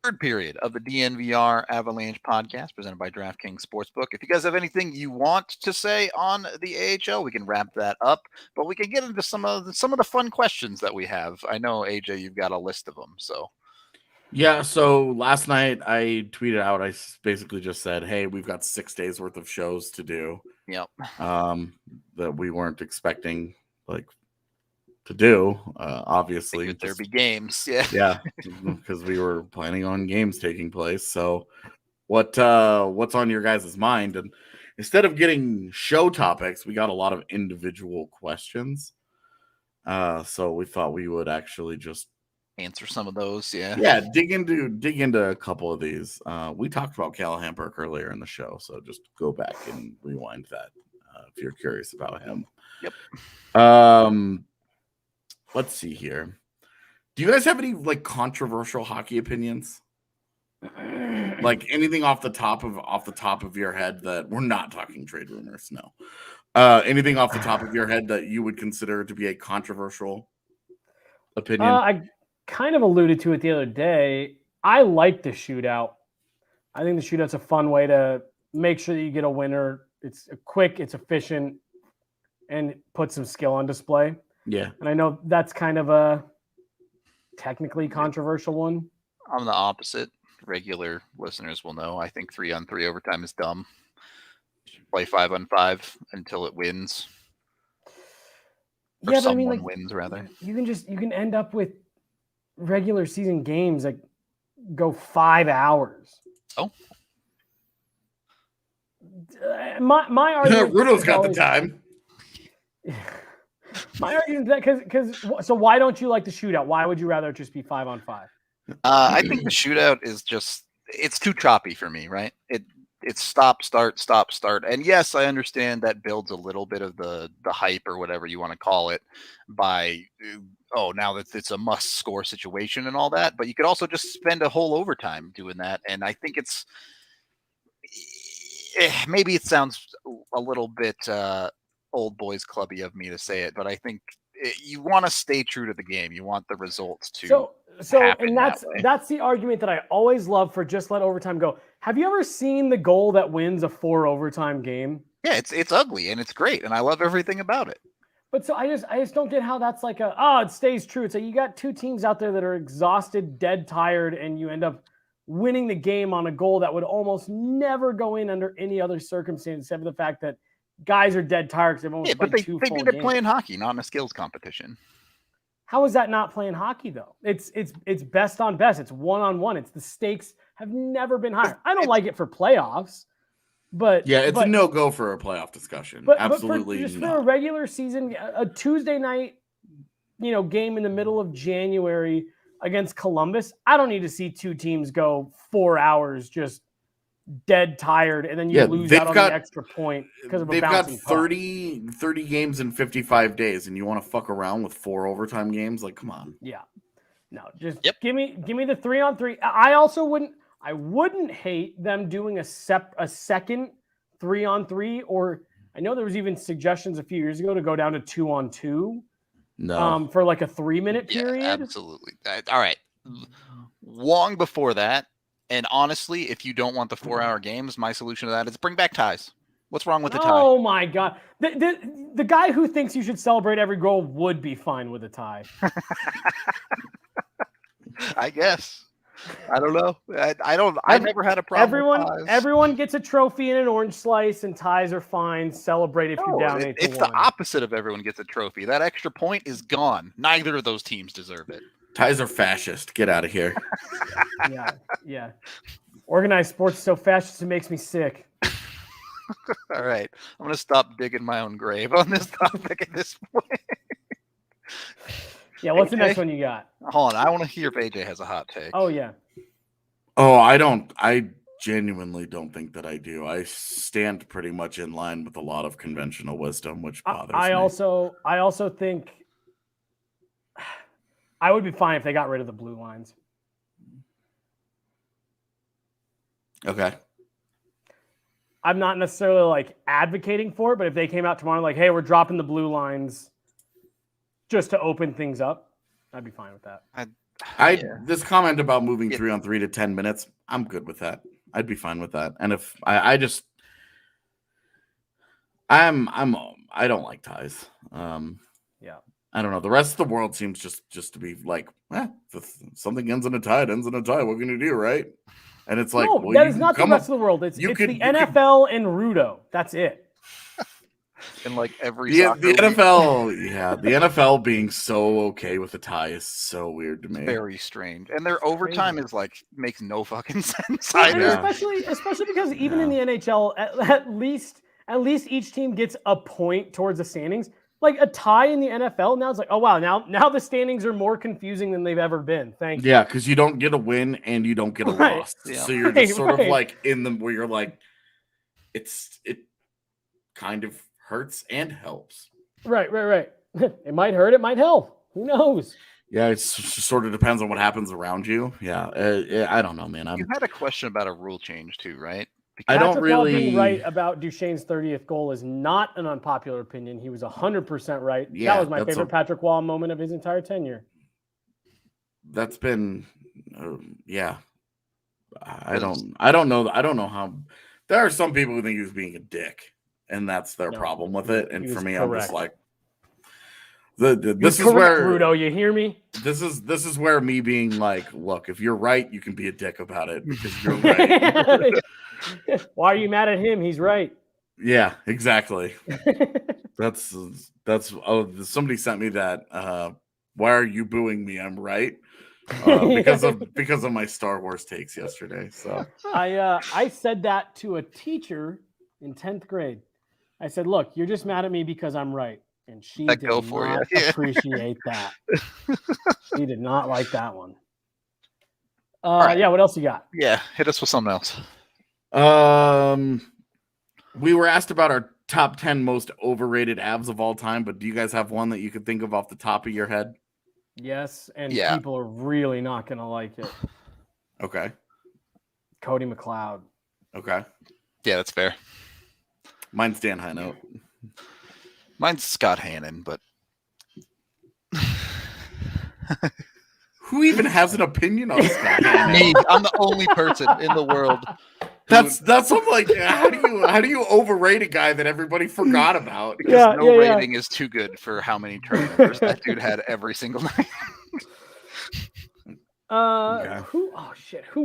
Third period of the DNVR Avalanche podcast presented by DraftKings Sportsbook. If you guys have anything you want to say on the AHL, we can wrap that up, but we can get into some of the fun questions that we have. I know, AJ, you've got a list of them, so... Yeah, so last night I tweeted out, I basically just said, hey, we've got 6 days worth of shows to do. Yep. That we weren't expecting to do, obviously. There'd be games. Yeah. Yeah, because we were planning on games taking place. So what's on your guys' mind? And instead of getting show topics, we got a lot of individual questions. So we thought we would actually just answer some of those. Yeah, dig into a couple of these. We talked about Callahan Burke earlier in the show, so just go back and rewind that if you're curious about him. Yep. Let's see here. Do you guys have any controversial hockey opinions? Like anything off the top of your head that we're not talking trade rumors? No. Anything off the top of your head that you would consider to be a controversial opinion? I kind of alluded to it the other day. I like the shootout. I think the shootout's a fun way to make sure that you get a winner. It's quick, it's efficient, and put some skill on display. Yeah. And I know that's kind of a technically controversial one. I'm the opposite. Regular listeners will know. I think 3-on-3 overtime is dumb. You should play 5-on-5 until it wins. Or someone wins, rather. You can end up with regular season games that go 5 hours. Oh. My argument. Rudo's got the time. My argument is that because so why don't you like the shootout? Why would you rather it just be 5-on-5? I think the shootout is it's too choppy for me, right? It's stop, start, and yes, I understand that builds a little bit of the hype or whatever you want to call it by now that it's a must score situation and all that. But you could also just spend a whole overtime doing that, and I think it's maybe it sounds a little bit old boys clubby of me to say it, but I think you want to stay true to the game. You want the results to happen and that's the argument that I always love for just let overtime go. Have you ever seen the goal that wins a 4 overtime game? Yeah, it's ugly and it's great, and I love everything about it. But so I just don't get how that's like it stays true. So you got two teams out there that are exhausted, dead tired, and you end up winning the game on a goal that would almost never go in under any other circumstance, except for the fact that guys are dead tired because they've almost played two full games. They're playing hockey, not in a skills competition. How is that not playing hockey though? It's best on best. It's 1-on-1. It's the stakes have never been higher. I don't like it for playoffs, but it's a no-go for a playoff discussion. Absolutely, but for a regular season, a Tuesday night, game in the middle of January against Columbus, I don't need to see two teams go 4 hours just dead tired, and then you lose out on the extra point because of a bouncing puck. 30 games in 55 days, and you want to fuck around with 4 overtime games? Like, come on. Yeah. No, just give me the 3-on-3. I wouldn't hate them doing a second 3-on-3, or I know there was even suggestions a few years ago to go down to 2-on-2. No. For like a 3-minute period. Yeah, absolutely. All right. long before that. And honestly, if you don't want the 4-hour games, my solution to that is bring back ties. What's wrong with the tie? Oh my God. The guy who thinks you should celebrate every goal would be fine with a tie. I guess. I don't know. I never had a problem with ties. Everyone gets a trophy and an orange slice, and ties are fine. Celebrate if you're down 8-1. It's the opposite of everyone gets a trophy. That extra point is gone. Neither of those teams deserve it. Ties are fascist. Get out of here. Yeah. Organized sports is so fascist it makes me sick. All right. I'm going to stop digging my own grave on this topic at this point. Yeah, what's the next one you got? Hold on. I want to hear if AJ has a hot take. Oh, yeah. Oh, I don't. I genuinely don't think that I do. I stand pretty much in line with a lot of conventional wisdom, which bothers me. I also think I would be fine if they got rid of the blue lines. Okay. I'm not necessarily like advocating for it, but if they came out tomorrow like, hey, we're dropping the blue lines just to open things up, I'd be fine with that. This comment about moving 3-on-3 to 10 minutes, I'm good with that. I'd be fine with that. And if I don't like ties. Yeah. I don't know. The rest of the world seems just to be like, if something ends in a tie, it ends in a tie. What can you do, right? And it's like, no, that is not the rest of the world. It's the NFL and Rudo. That's it. And like every the NFL, the NFL being so okay with a tie is so weird to me. Very strange. And their overtime is like makes no fucking sense. Especially because even in the NHL, at least each team gets a point towards the standings. Like a tie in the NFL, now it's like, oh wow, now the standings are more confusing than they've ever been. Thank you. Yeah, because you don't get a win and you don't get a loss. Yeah. So you're just sort of like in them where you're like, it kind of hurts and helps. Right. It might hurt, it might help. Who knows? Yeah, it sort of depends on what happens around you. Yeah, I don't know, man. You had a question about a rule change too, right? I don't really being right about Duchesne's 30th goal is not an unpopular opinion. He was 100% right. Yeah, that was my favorite Patrick Waugh moment of his entire tenure. That's been, I don't know how. There are some people who think he was being a dick, and that's their problem with it. And for me, correct. I'm just like, this is where Rudo, you hear me? This is where me being like, look, if you're right, you can be a dick about it because you're right. Why are you mad at him? He's right. Yeah, exactly. that's somebody sent me that. Why are you booing me? I'm right. Because of my Star Wars takes yesterday. So I said that to a teacher in 10th grade. I said, look, you're just mad at me because I'm right. And she did not appreciate that. She did not like that one. Right. Yeah, what else you got? Yeah, hit us with something else. We were asked about our top 10 most overrated Avs of all time, but do you guys have one that you could think of off the top of your head? Yes, and people are really not going to like it. Okay. Cody McLeod. Okay. Yeah, that's fair. Mine's Dan Heinold. Mine's Scott Hannon, but who even has an opinion on Scott Hannon? Me. I'm the only person in the world. That's I'm like, how do you overrate a guy that everybody forgot about? Because no rating is too good for how many turnovers that dude had every single night. Who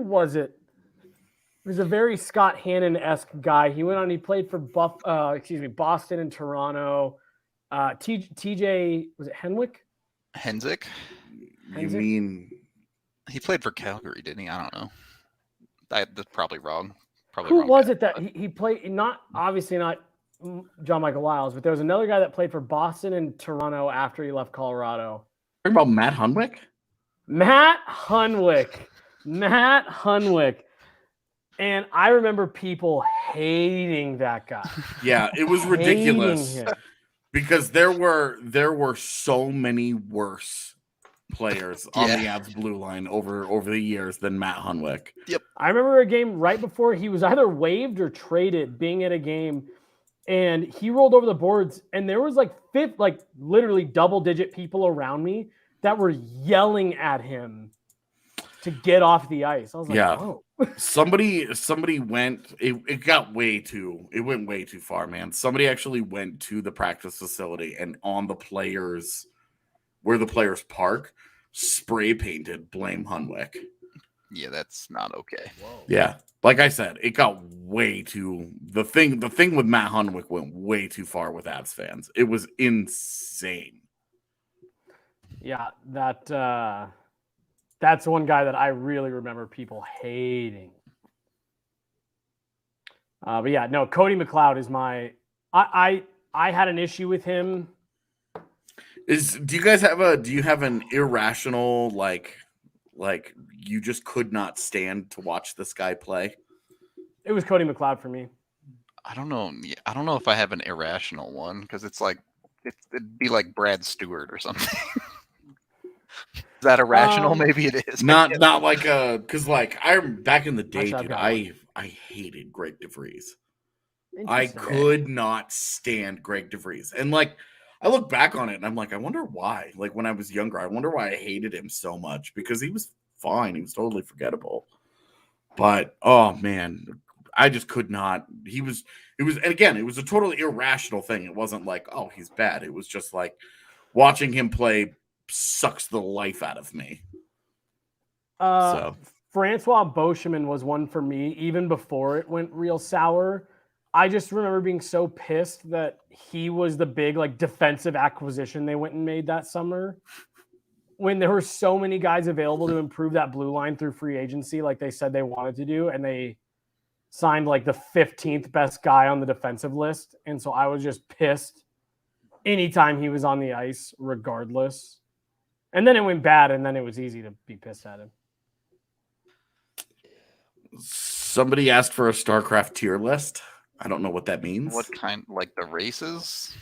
was it? It was a very Scott Hannon-esque guy. He went on. He played for Boston and Toronto. TJ was it Henwick? Henzik? You mean he played for Calgary, didn't he? I don't know. That's probably wrong. Who was it that he played? Not John Michael Wiles, but there was another guy that played for Boston and Toronto after he left Colorado. Talking about Matt Hunwick? Matt Hunwick. And I remember people hating that guy. Yeah, it was ridiculous. Because there were so many worse players on the Avs blue line over the years than Matt Hunwick. Yep. I remember a game right before he was either waived or traded, being at a game, and he rolled over the boards, and there was literally double-digit people around me that were yelling at him to get off the ice. I was like, whoa. Somebody went. It went way too far, man. Somebody actually went to the practice facility and on the players, where the players park, spray painted "Blame Hunwick." Yeah, that's not okay. Whoa. Yeah, like I said, it got way too. The thing with Matt Hunwick went way too far with Avs fans. It was insane. Yeah, that's one guy that I really remember people hating. But yeah, no, Cody McLeod is my. I had an issue with him. Do you have an irrational like you just could not stand to watch this guy play? It was Cody McLeod for me. I don't know. I don't know if I have an irrational one because it'd be like Brad Stewart or something. Is that irrational? Maybe it is. Not like because like I'm back in the day, dude. I hated Greg DeVries. I could not stand Greg DeVries, and like I look back on it and I'm like, I wonder why. Like when I was younger, I wonder why I hated him so much because he was fine. He was totally forgettable. But oh man, I just could not. It was, and again, it was a totally irrational thing. It wasn't like, oh, he's bad. It was just like watching him play sucks the life out of me. Francois Beauchemin was one for me, even before it went real sour. I just remember being so pissed that he was the big like defensive acquisition they went and made that summer when there were so many guys available to improve that blue line through free agency like they said they wanted to do, and they signed like the 15th best guy on the defensive list. And so I was just pissed anytime he was on the ice, regardless. And then it went bad, and then it was easy to be pissed at him. Somebody asked for a StarCraft tier list. I don't know what that means. What kind? Like the races?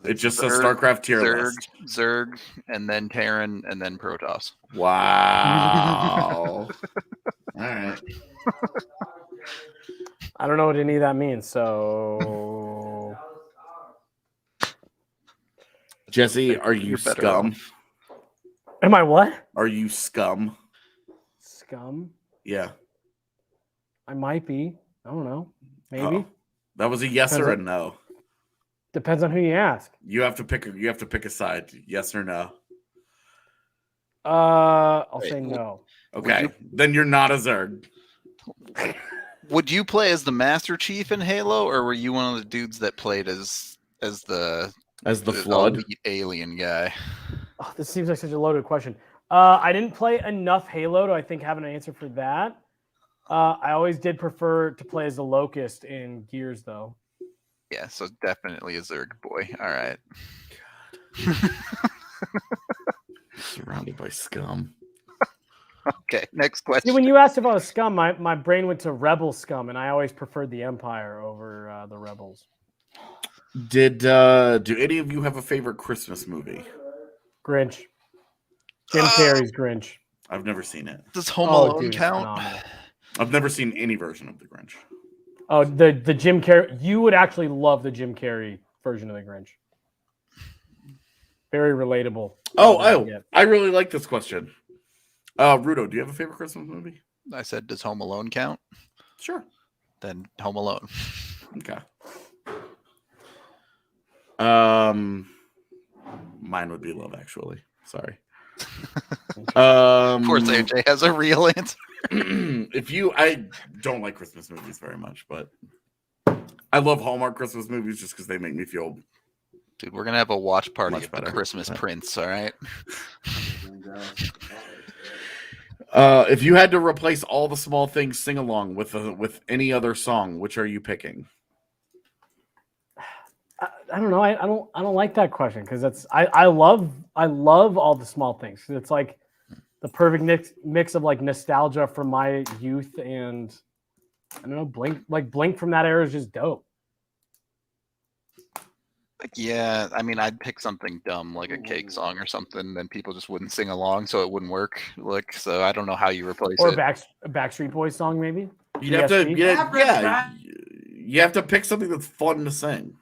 It just says StarCraft tier list. Zerg, and then Terran, and then Protoss. Wow. All right. I don't know what any of that means, so... Jesse, are you scum? Am I what? Are you scum? Scum? Yeah. I might be. I don't know. Maybe. Oh. That was a yes or a no. Depends on who you ask. You have to pick a side. Yes or no. I'll say no. Okay. Then you're not a Zerg. Would you play as the Master Chief in Halo, or were you one of the dudes that played as the Flood alien guy? Oh, this seems like such a loaded question. I didn't play enough Halo to I think have an answer for that. I always did prefer to play as the Locust in Gears, though. Yeah, so definitely a Zerg boy. All right. Surrounded by scum. Okay, next question. See, when you asked if I was scum, my brain went to Rebel scum, and I always preferred the Empire over the Rebels. Do any of you have a favorite Christmas movie? Grinch. Jim Carrey's Grinch. I've never seen it. Does Home Alone count? Phenomenal. I've never seen any version of the Grinch. Oh, the Jim Carrey. You would actually love the Jim Carrey version of the Grinch. Very relatable. I really like this question. Rudo, do you have a favorite Christmas movie? I said, does Home Alone count? Sure. Then Home Alone. Okay. Mine would be Love Actually. Sorry. Of course, AJ has a real answer. I don't like Christmas movies very much, but I love Hallmark Christmas movies just because they make me feel. Dude, we're gonna have a watch party Much at the better. Christmas Prince. All right. If you had to replace All the Small Things sing along with any other song, which are you picking? I don't know. I don't like that question because I love All the Small Things. It's like the perfect mix of like nostalgia from my youth and I don't know, Blink from that era is just dope. Yeah, I mean, I'd pick something dumb like a Cake song or something, then people just wouldn't sing along, so it wouldn't work. So I don't know how you replace or it. a Backstreet Boys song, maybe. You have to, you have to pick something that's fun to sing.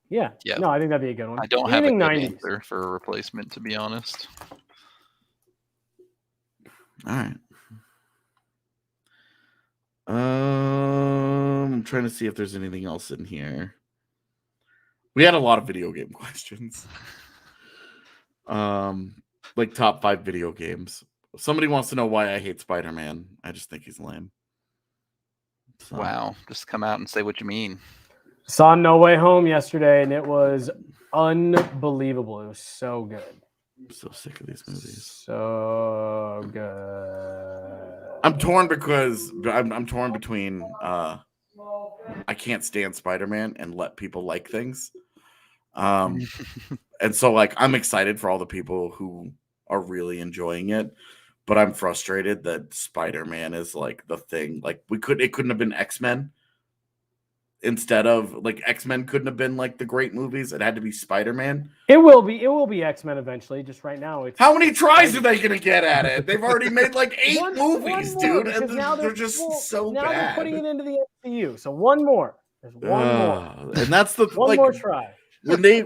Yeah. No, I think that'd be a good one. I don't have a good answer for a replacement, to be honest. All right. I'm trying to see if there's anything else in here. We had a lot of video game questions. Like top 5 video games. Somebody wants to know why I hate Spider-Man. I just think he's lame. So. Wow. Just come out and say what you mean. Saw No Way Home yesterday, and it was unbelievable. It was so good. I'm so sick of these movies. So good. I'm torn because I'm torn between I can't stand Spider-Man and let people like things. And so like I'm excited for all the people who are really enjoying it, but I'm frustrated that Spider-Man is like the thing. Like it couldn't have been X-Men. Instead of like X-Men couldn't have been like the great movies. It had to be Spider-Man. It will be X-Men eventually. Just right now, it's how many tries are they gonna get at it? They've already made like 8 movies, dude, and they're just so now bad. They're putting it into the MCU. So one more. There's one more, and that's the one more try. when they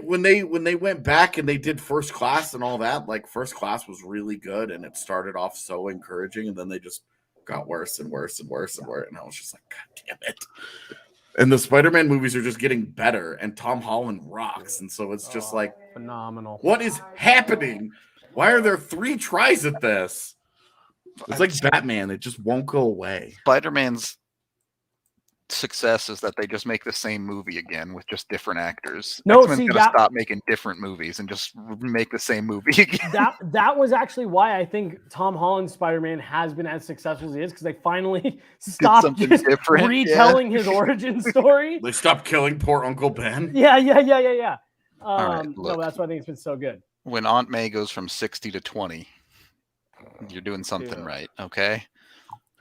went back and they did First Class and all that. Like First Class was really good, and it started off so encouraging, and then they just got worse and worse and worse and worse, and I was just like, God damn it. And the Spider-Man movies are just getting better, and Tom Holland rocks. And so it's just like phenomenal. What is happening? Why are there 3 tries at this? It's like Batman; it just won't go away. Spider-Man's success is that they just make the same movie again with just different actors. No, X-Men's gonna stop making different movies and just make the same movie again. That was actually why I think Tom Holland's Spider-Man has been as successful as he is, because they finally stopped just retelling his origin story. They stopped killing poor Uncle Ben. Yeah. Right, no, that's why I think it's been so good. When Aunt May goes from 60 to 20, you're doing something right, okay?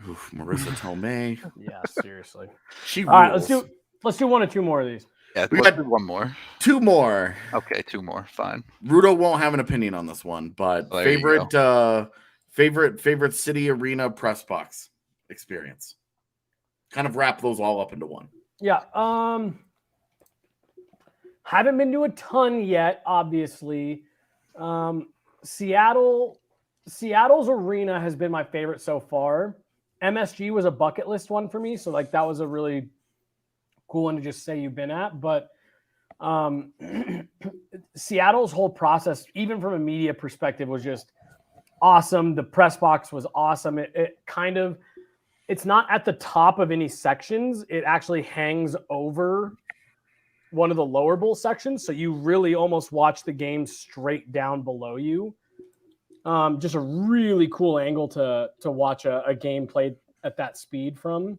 Oof, Marissa Tomei. Yeah, seriously. She all right, let's do 1 or 2 more of these. Yeah, we got 1 more. 2 more. Okay, 2 more. Fine. Rudo won't have an opinion on this one, but favorite city arena press box experience. Kind of wrap those all up into one. Yeah. Haven't been to a ton yet, obviously. Seattle's arena has been my favorite so far. MSG was a bucket list one for me, so like that was a really cool one to just say you've been at. But Seattle's whole process, even from a media perspective, was just awesome. The press box was awesome. It's not at the top of any sections. It actually hangs over one of the lower bowl sections, so you really almost watch the game straight down below you. Just a really cool angle to watch a game played at that speed from.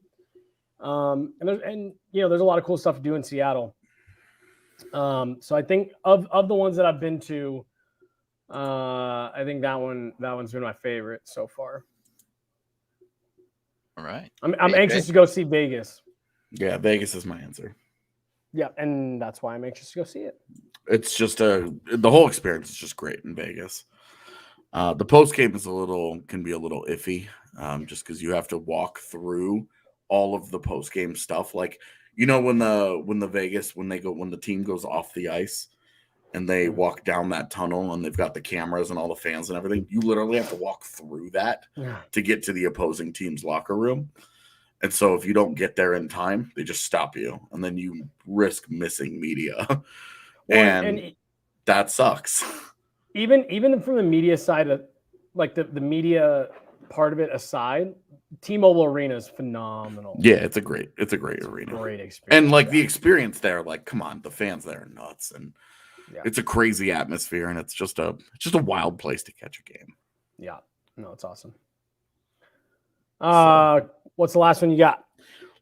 And there's a lot of cool stuff to do in Seattle. So I think of the ones that I've been to, I think that one's been my favorite so far. All right. I'm anxious to go see Vegas. Yeah, Vegas is my answer. Yeah, and that's why I'm anxious to go see it. It's just the whole experience is just great in Vegas. The post game can be a little iffy, just because you have to walk through all of the post game stuff. Like, when the team goes off the ice and they walk down that tunnel and they've got the cameras and all the fans and everything, you literally have to walk through that to get to the opposing team's locker room. And so if you don't get there in time, they just stop you, and then you risk missing media, and that sucks. Even from the media side of, like, the media part of it aside, T-Mobile Arena is phenomenal. Yeah, it's a great arena. Great experience. And like the experience there, like, come on, the fans there are nuts, and it's a crazy atmosphere, and it's just a wild place to catch a game. Yeah. No, it's awesome. What's the last one you got?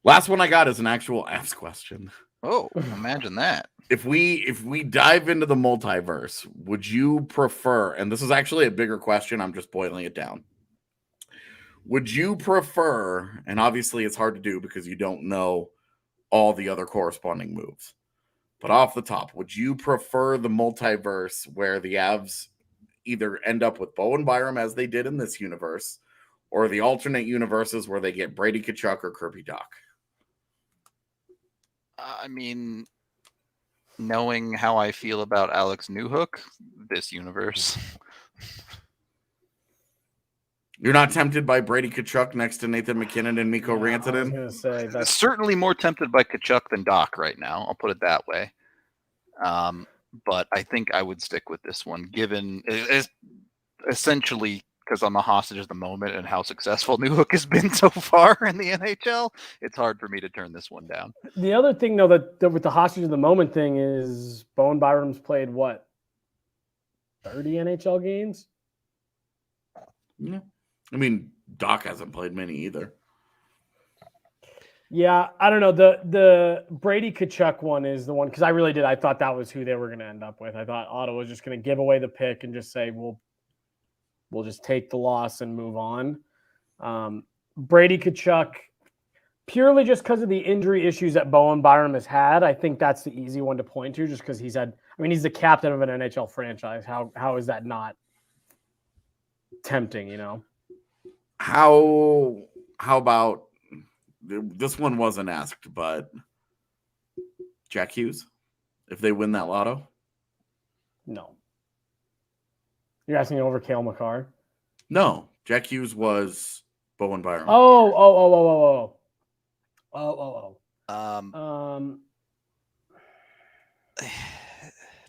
Last one I got is an actual Avs question. Oh, imagine that. If we dive into the multiverse, would you prefer, and this is actually a bigger question, I'm just boiling it down. Would you prefer, and obviously it's hard to do because you don't know all the other corresponding moves, but off the top, would you prefer the multiverse where the Avs either end up with Bo and Byram as they did in this universe, or the alternate universes where they get Brady Tkachuk or Kirby Dach? I mean, knowing how I feel about Alex Newhook, this universe. You're not tempted by Brady Tkachuk next to Nathan McKinnon and Mikko Rantanen? I was going to say that's certainly more tempted by Tkachuk than Doc right now. I'll put it that way. But I think I would stick with this one, given essentially because I'm a hostage of the moment and how successful Newhook has been so far in the NHL. It's hard for me to turn this one down. The other thing, though, that with the hostage of the moment thing is Bowen Byram's played what, 30 NHL games? Yeah. I mean, Doc hasn't played many either. Yeah, I don't know. The Brady Tkachuk one is the one, because I thought that was who they were going to end up with. I thought Ottawa was just going to give away the pick and just say, we'll just take the loss and move on. Brady Tkachuk, purely just because of the injury issues that Bowen Byram has had, I think that's the easy one to point to, just because he's the captain of an NHL franchise. How is that not tempting, How about, this one wasn't asked, but Jack Hughes, if they win that lotto? No. You're asking over Cale Makar? No. Jack Hughes was Bowen Byram. Oh.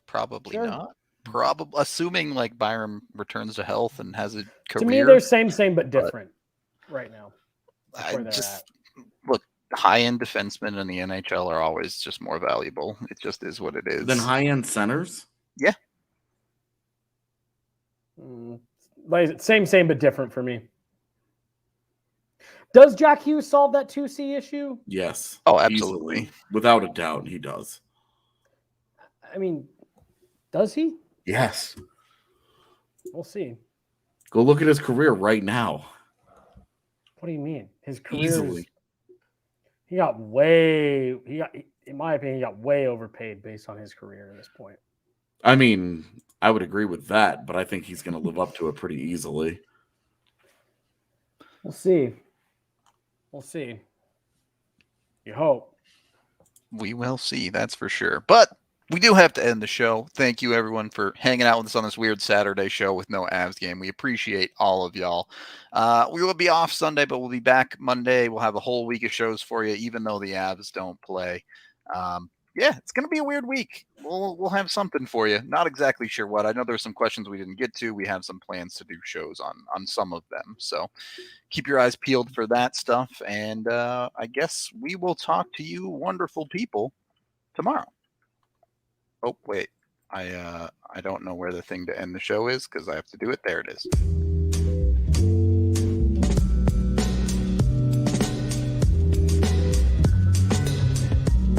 Probably Sure. not. Probably, assuming like Byram returns to health and has a career. To me, they're same but different right now. Look, high-end defensemen in the NHL are always just more valuable. It just is what it is. Then high-end centers? Yeah. Like same but different for me. Does Jack Hughes solve that 2C issue? Yes. Oh, absolutely. Easily. Without a doubt, he does. I mean, does he? Yes. We'll see. Go look at his career right now. What do you mean? His career Easily. In my opinion, he got way overpaid based on his career at this point. I mean, I would agree with that, but I think he's going to live up to it pretty easily. We'll see. You hope. We will see, that's for sure. But we do have to end the show. Thank you, everyone, for hanging out with us on this weird Saturday show with no Avs game. We appreciate all of y'all. We will be off Sunday, but we'll be back Monday. We'll have a whole week of shows for you, even though the Avs don't play. Yeah, it's going to be a weird week. We'll have something for you. Not exactly sure what. I know there's some questions we didn't get to. We have some plans to do shows on some of them. So keep your eyes peeled for that stuff. And I guess we will talk to you wonderful people tomorrow. Oh, wait. I don't know where the thing to end the show is because I have to do it. There it is.